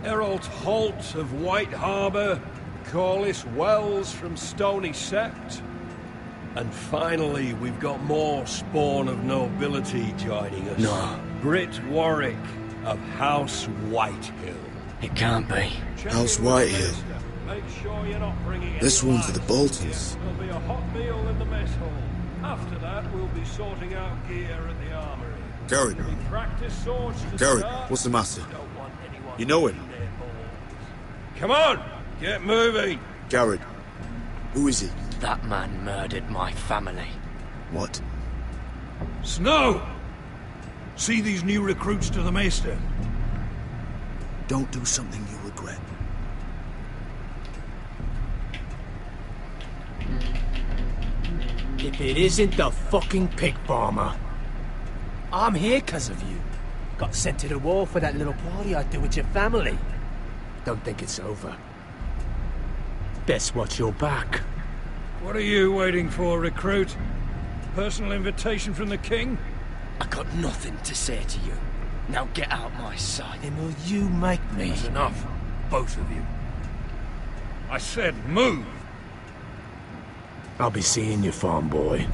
Errol Holt of White Harbour, Corliss Wells from Stony Sept. And finally, we've got more spawn of nobility joining us. No. Britt Warwick of House Whitehill. It can't be. House Whitehill? Make sure you're not bringing This any one's for the lights. Boltons. There'll be a hot meal in the mess hall. After that, we'll be sorting out gear at the armory. Garrett. Practice swords to Garrett, start. what's the matter? You know him? Come on, get moving. Garrett. Who is he? That man murdered my family. What? Snow! See these new recruits to the Maester? Don't do something you regret. If it isn't the fucking pig farmer. I'm here 'cause of you. Got sent to the war for that little party I do with your family. Don't think it's over. Best watch your back. What are you waiting for, recruit? Personal invitation from the king? I got nothing to say to you. Now get out my sight. Then will you make me? That's enough, both of you. I said move! I'll be seeing you, farm boy.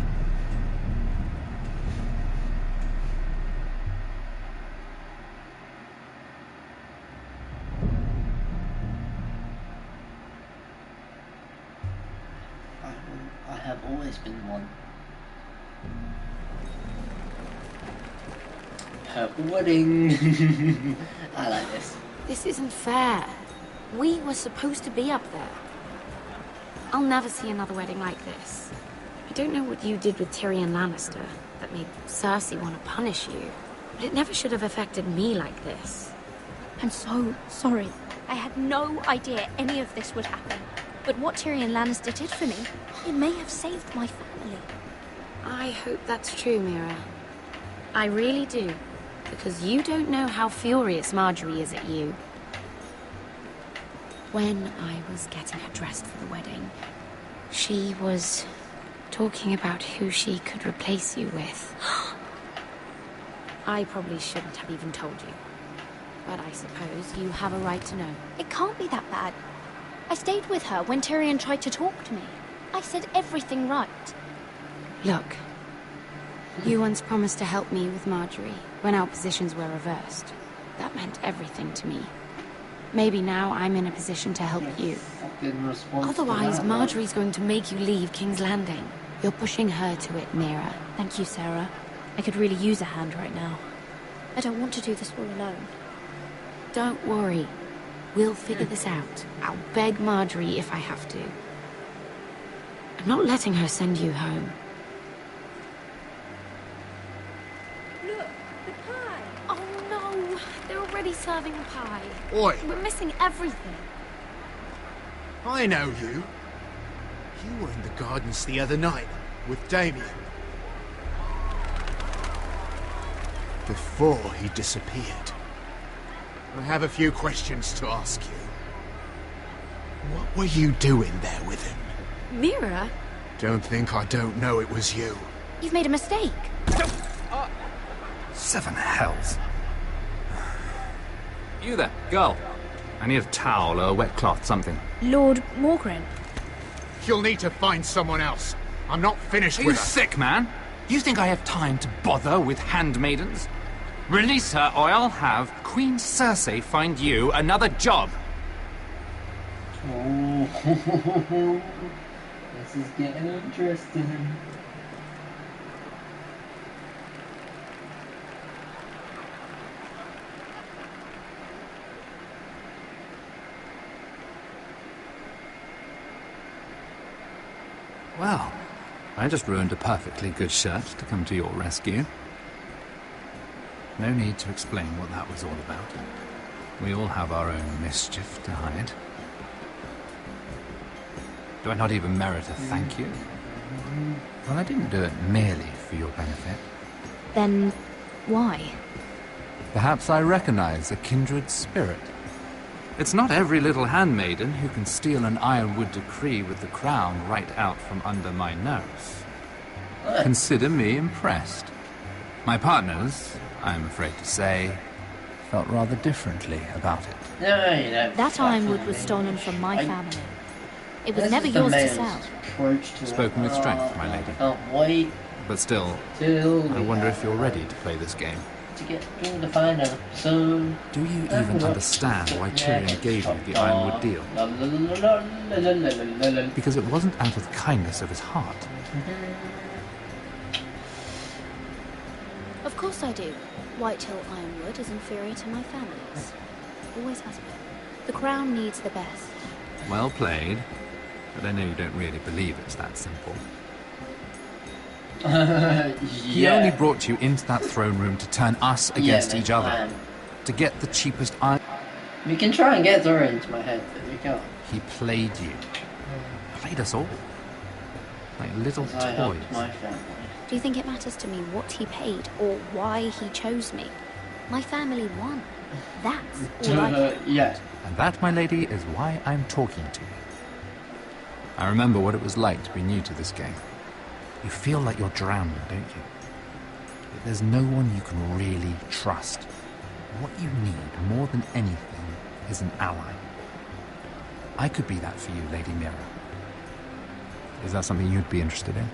I have always been one. Her wedding. I like this. This isn't fair. We were supposed to be up there. I'll never see another wedding like this. I don't know what you did with Tyrion Lannister that made Cersei want to punish you, but it never should have affected me like this. I'm so sorry. I had no idea any of this would happen. But what Tyrion Lannister did for me, it may have saved my family. I hope that's true, Mira. I really do, because you don't know how furious Marjorie is at you. When I was getting her dressed for the wedding, she was talking about who she could replace you with. I probably shouldn't have even told you, but I suppose you have a right to know. It can't be that bad. I stayed with her when Tyrion tried to talk to me. I said everything right. Look, you once promised to help me with Marjorie when our positions were reversed. That meant everything to me. Maybe now I'm in a position to help you. Otherwise, Marjorie's going to make you leave King's Landing. You're pushing her to it, Mira. Thank you, Sarah. I could really use a hand right now. I don't want to do this all alone. Don't worry. We'll figure this out. I'll beg Marjorie if I have to. I'm not letting her send you home. Look, the pie! Oh no! They're already serving the pie. Oi! We're missing everything. I know you. You were in the gardens the other night with Damien. Before he disappeared. I have a few questions to ask you. What were you doing there with him? Mira? Don't think I don't know it was you. You've made a mistake. Seven hells. You there, girl. I need a towel or a wet cloth, something. Lord Morgren. You'll need to find someone else. I'm not finished Are with you her. sick, man? You think I have time to bother with handmaidens? Release her, or I'll have Queen Cersei find you another job. Oh, this is getting interesting. Well, I just ruined a perfectly good shirt to come to your rescue. No need to explain what that was all about. We all have our own mischief to hide. Do I not even merit a thank you? Well, I didn't do it merely for your benefit. Then why? Perhaps I recognize a kindred spirit. It's not every little handmaiden who can steal an ironwood decree with the crown right out from under my nose. Consider me impressed. My partners, I'm afraid to say, felt rather differently about it. No, you don't. That ironwood was stolen from my family. It was never yours to sell. Spoken with strength, my lady. Can't wait But still, till I wonder if you're ready to play this game. to get through the final. So do you even understand why Tyrion gave you the Ironwood deal? Because it wasn't out of the kindness of his heart. Of course I do. Whitehill Ironwood is inferior to my family's. Always has been. The crown needs the best. Well played. But I know you don't really believe it's that simple. He only brought you into that throne room to turn us against each other. To get the cheapest iron. We can try and get Zora into my head, but we can't. He played you. Played us all. Like little toys. Do you think it matters to me what he paid or why he chose me? My family won. That's all I care. Yeah. And that, my lady, is why I'm talking to you. I remember what it was like to be new to this game. You feel like you're drowning, don't you? But there's no one you can really trust. What you need, more than anything, is an ally. I could be that for you, Lady Mira. Is that something you'd be interested in?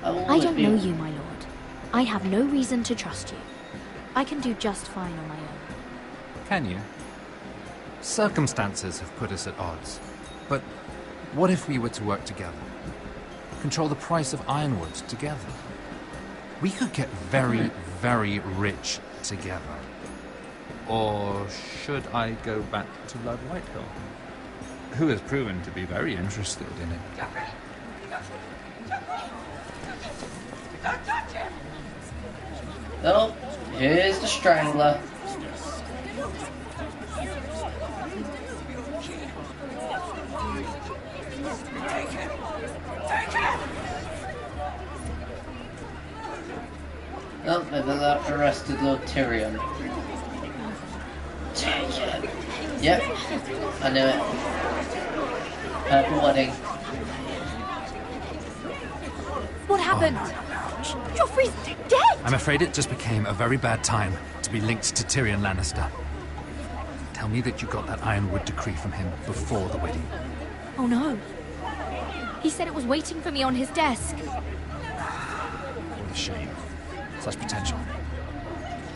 I don't know you, my lord. I have no reason to trust you. I can do just fine on my own. Can you? Circumstances have put us at odds. But what if we were to work together? Control the price of Ironwood together? We could get very, very rich together. Or should I go back to Lord Whitehill, who has proven to be very interested in it? Don't touch him! Oh, here's the Strangler. Take him! Take him! Oh, they've arrested Lord Tyrion. Take it. Yep, I knew it. Purple wedding. What happened? Joffrey's dead! I'm afraid it just became a very bad time to be linked to Tyrion Lannister. Tell me that you got that Ironwood decree from him before the wedding. Oh no. He said it was waiting for me on his desk. What a shame. Such potential.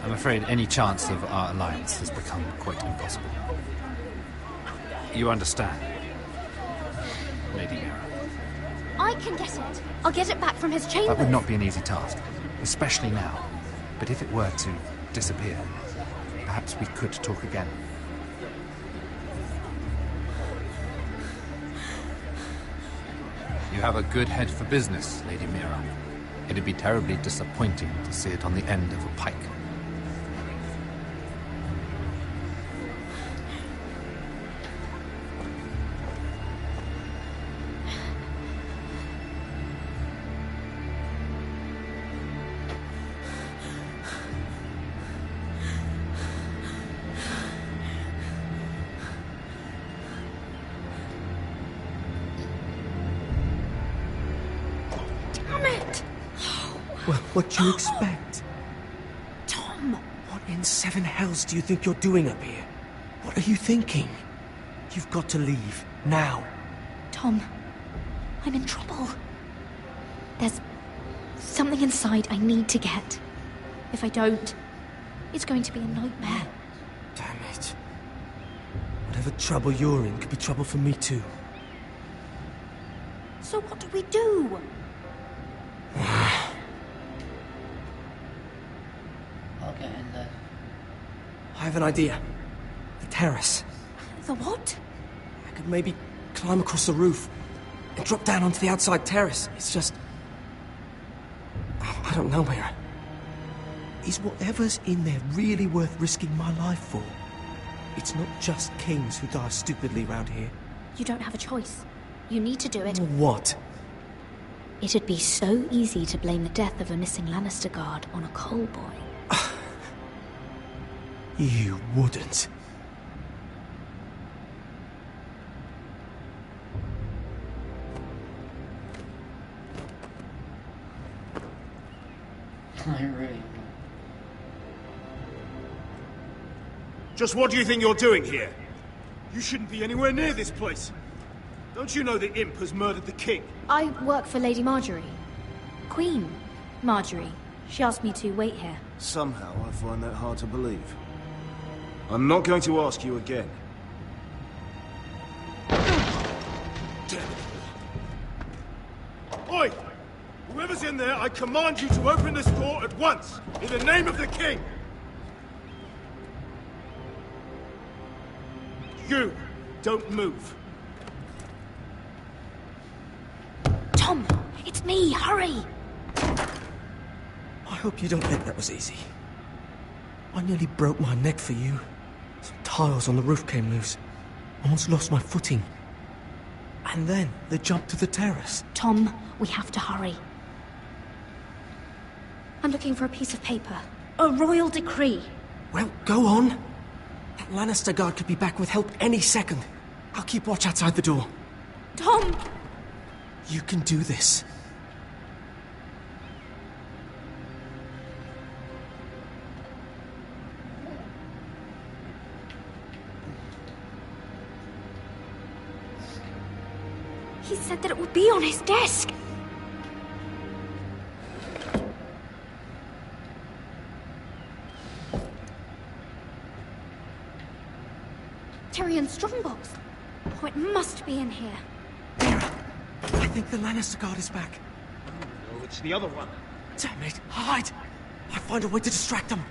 I'm afraid any chance of our alliance has become quite impossible. You understand, Lady Mira? I can get it. I'll get it back from his chambers. That would not be an easy task, especially now. But if it were to disappear, perhaps we could talk again. You have a good head for business, Lady Mira. It'd be terribly disappointing to see it on the end of a pike. Well, what do you expect? Tom! What in seven hells do you think you're doing up here? What are you thinking? You've got to leave, now. Tom, I'm in trouble. There's something inside I need to get. If I don't, it's going to be a nightmare. Damn it. Whatever trouble you're in could be trouble for me too. So what do we do? I'll get in there. I have an idea. The terrace. The what? I could maybe climb across the roof and drop down onto the outside terrace. It's just... I don't know, Mira. Is whatever's in there really worth risking my life for? It's not just kings who die stupidly round here. You don't have a choice. You need to do it. What? It'd be so easy to blame the death of a missing Lannister guard on a Cole boy. You wouldn't. I really... Just what do you think you're doing here? You shouldn't be anywhere near this place. Don't you know the imp has murdered the king? I work for Lady Marjorie. Queen. Marjorie. She asked me to wait here. Somehow I find that hard to believe. I'm not going to ask you again. Oi! Whoever's in there, I command you to open this door at once, in the name of the king! You, don't move. Tom, it's me, hurry! I hope you don't think that was easy. I nearly broke my neck for you. Some tiles on the roof came loose. I almost lost my footing. And then they jumped to the terrace. Tom, we have to hurry. I'm looking for a piece of paper. A royal decree. Well, go on. That Lannister guard could be back with help any second. I'll keep watch outside the door. Tom! You can do this. He said that it would be on his desk. Tyrion Strongbox. Oh, it must be in here. I think the Lannister guard is back. Oh, it's the other one. Damn it, hide! I'll find a way to distract them.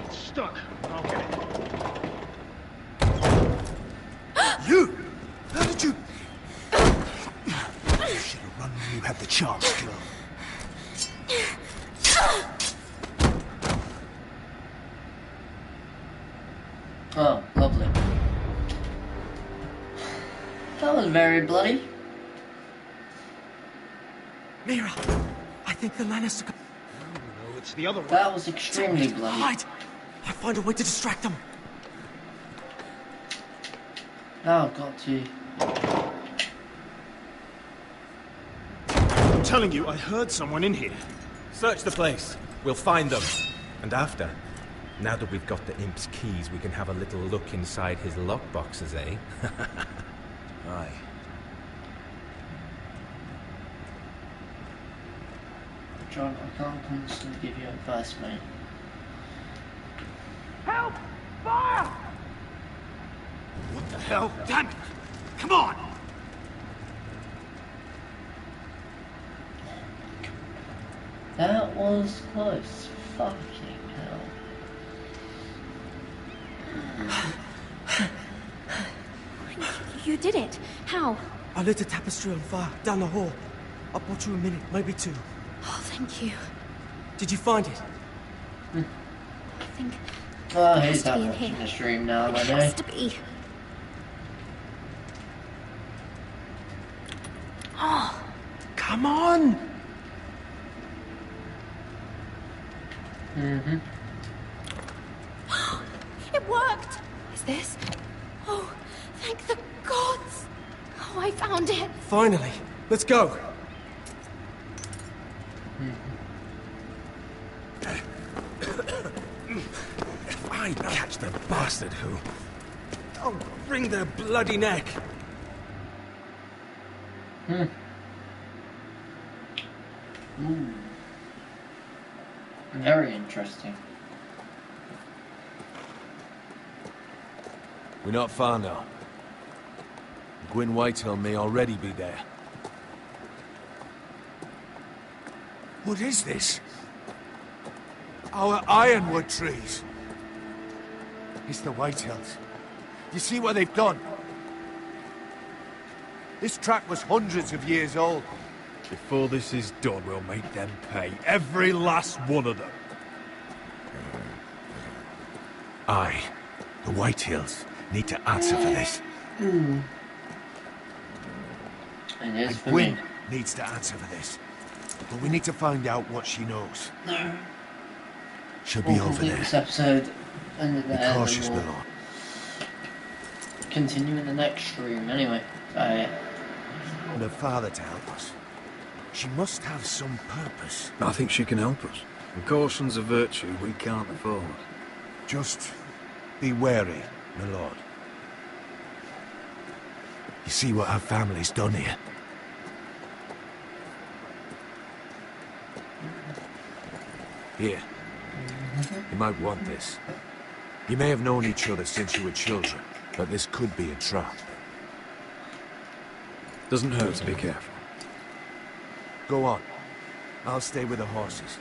It's stuck. I'll get it. You! How did you... You should have run when you had the chance, girl. Oh, lovely. That was very bloody. Mira, I think the Lannister... No, it's the other one. That was extremely bloody. Hide! I'll find a way to distract them. Now I've got to... I'm telling you, I heard someone in here. Search the place. We'll find them. And after, now that we've got the imp's keys, we can have a little look inside his lockboxes, eh? Aye. John, I can't constantly give you advice, mate. Help! Fire! What the hell? Damn it! Come on! That was close. Fucking hell. You did it. How? I lit a tapestry on fire down the hall. I bought you a minute, maybe two. Oh, thank you. Did you find it? I think... Oh, it he's has to be in watching here. the stream now, It I know. has to be. Oh. Come on! Mm-hmm. It worked! Is this? Oh, thank the gods! Oh, I found it! Finally. Let's go. If I catch the bastard who... I'll wring their bloody neck. Ooh. Very interesting. We're not far now. Gwyn Whitehill may already be there. What is this? Our ironwood trees. It's the Whitehills. You see what they've done? This track was hundreds of years old. Before this is done, we'll make them pay. Every last one of them. Aye. The Whitehills need to answer for this. And And Gwyn needs to answer for this. But we need to find out what she knows. No. She'll be over there. This episode and Be cautious, my lord. Continue in the next stream. Anyway, And her father to help us. She must have some purpose. I think she can help us. And caution's a virtue we can't afford. Just be wary, my lord. You see what our family's done here? Here. You might want this. You may have known each other since you were children, but this could be a trap. Doesn't hurt to be careful. Go on. I'll stay with the horses.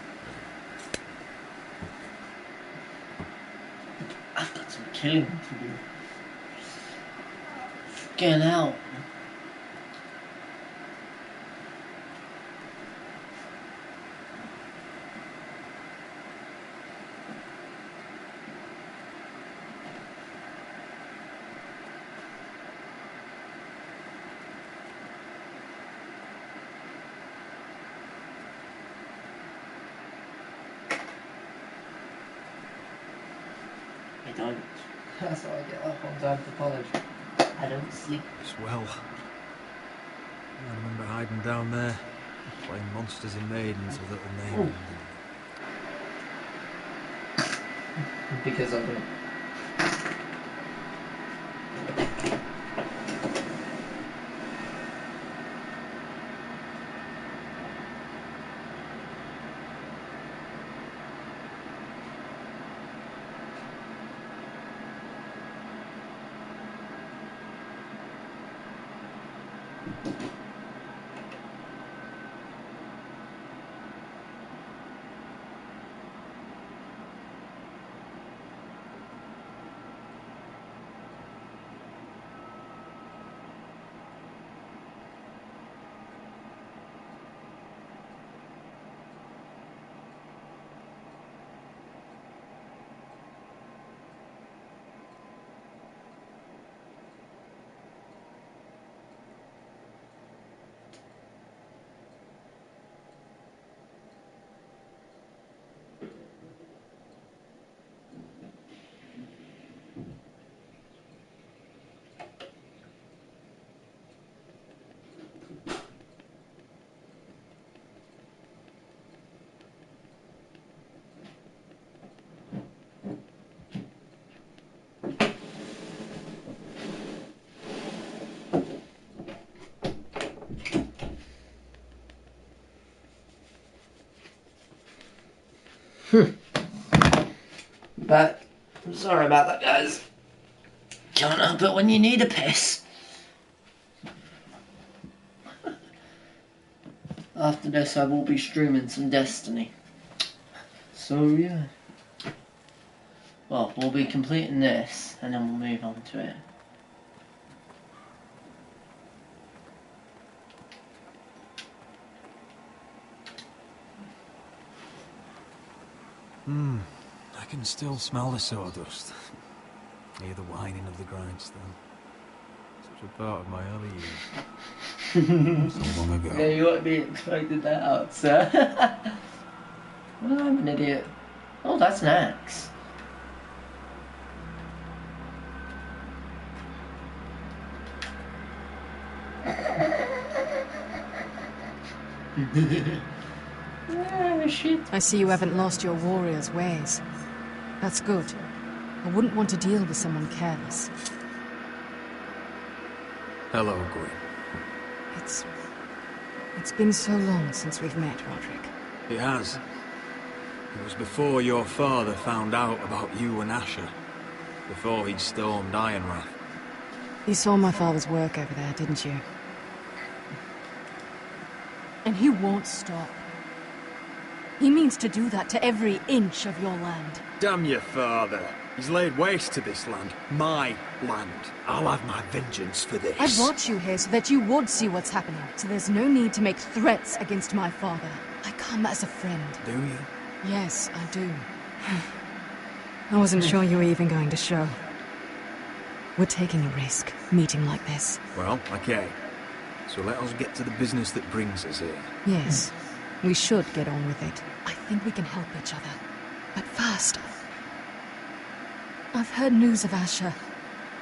I've got some killing to do. Get out. I don't. That's why I get up on time for college. I don't sleep. Swell. I remember hiding down there, playing monsters and maidens without a name. Because I don't. But I'm sorry about that, guys. Can't help it when you need a piss. After this, I will be streaming some Destiny. So yeah. Well, we'll be completing this, and then we'll move on to it. I can still smell the sawdust. Hear the whining of the grindstone. Such a part of my early years. So long ago. Yeah, you won't be expecting that out, sir. Well, I'm an idiot. Oh, that's an axe. Oh, shit. I see you haven't lost your warrior's ways. That's good. I wouldn't want to deal with someone careless. Hello, Gwyn. It's been so long since we've met, Roderick. It has. It was before your father found out about you and Asher. Before he'd stormed Ironrath. You saw my father's work over there, didn't you? And he won't stop. He means to do that to every inch of your land. Damn your father. He's laid waste to this land. My land. I'll have my vengeance for this. I brought you here so that you would see what's happening. So there's no need to make threats against my father. I come as a friend. Do you? Yes, I do. I wasn't sure you were even going to show. We're taking a risk, meeting like this. Well, okay. So let us get to the business that brings us here. Yes, we should get on with it. I think we can help each other. But first, I've heard news of Asher.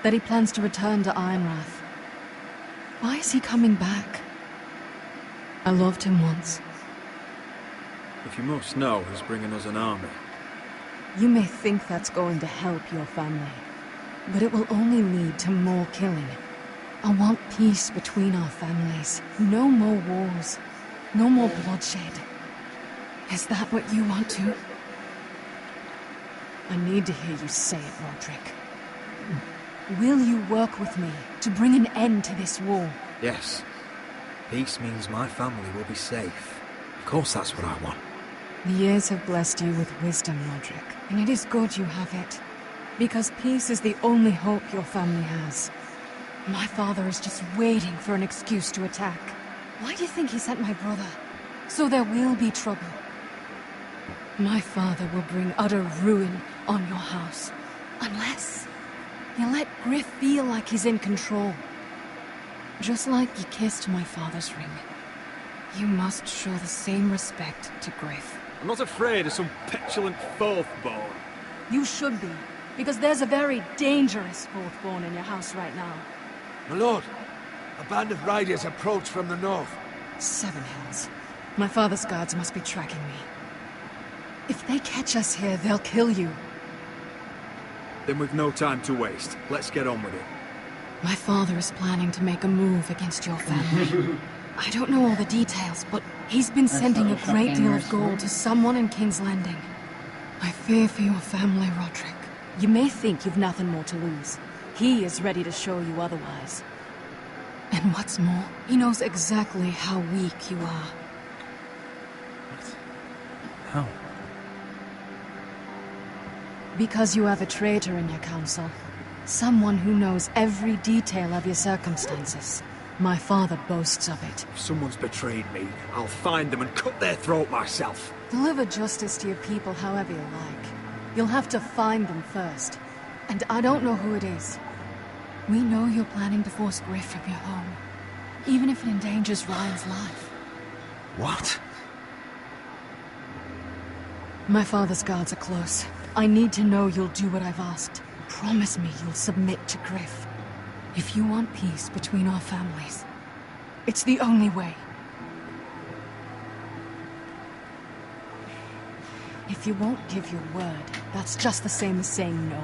That he plans to return to Ironrath. Why is he coming back? I loved him once. If you must know, he's bringing us an army. You may think that's going to help your family, but it will only lead to more killing. I want peace between our families. No more wars. No more bloodshed. Is that what you want too? I need to hear you say it, Roderick. Will you work with me to bring an end to this war? Yes. Peace means my family will be safe. Of course that's what I want. The years have blessed you with wisdom, Roderick, and it is good you have it. Because peace is the only hope your family has. My father is just waiting for an excuse to attack. Why do you think he sent my brother? So there will be trouble. My father will bring utter ruin on your house. Unless you let Griff feel like he's in control. Just like you kissed my father's ring. You must show the same respect to Griff. I'm not afraid of some petulant fourth-born. You should be, because there's a very dangerous fourth-born in your house right now. My lord, a band of riders approach from the north. 7 hells. My father's guards must be tracking me. If they catch us here, they'll kill you. Then we've no time to waste. Let's get on with it. My father is planning to make a move against your family. I don't know all the details, but he's been sending a great deal of gold to someone in King's Landing. I fear for your family, Roderick. You may think you've nothing more to lose. He is ready to show you otherwise. And what's more, he knows exactly how weak you are. How? Because you have a traitor in your council. Someone who knows every detail of your circumstances. My father boasts of it. If someone's betrayed me, I'll find them and cut their throat myself. Deliver justice to your people however you like. You'll have to find them first. And I don't know who it is. We know you're planning to force Griff from your home. Even if it endangers Ryan's life. What? My father's guards are close. I need to know you'll do what I've asked. Promise me you'll submit to Griff. If you want peace between our families, it's the only way. If you won't give your word, that's just the same as saying no.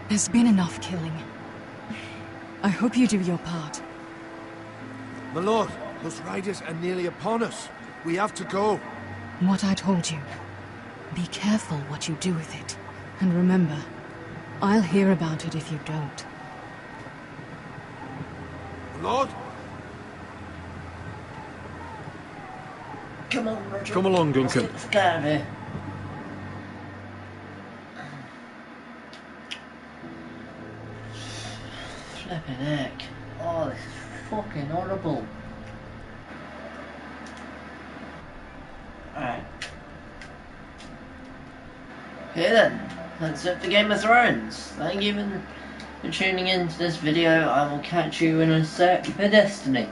There's been enough killing. I hope you do your part. My lord, those riders are nearly upon us. We have to go. What I told you. Be careful what you do with it. And remember, I'll hear about it if you don't. Lord? Come on, Roger. Come along, Duncan. Let's get out of here. Flipping heck. Oh, this is fucking horrible. Alright. Okay then, that's it for Game of Thrones. Thank you for tuning in to this video. I will catch you in a sec for Destiny.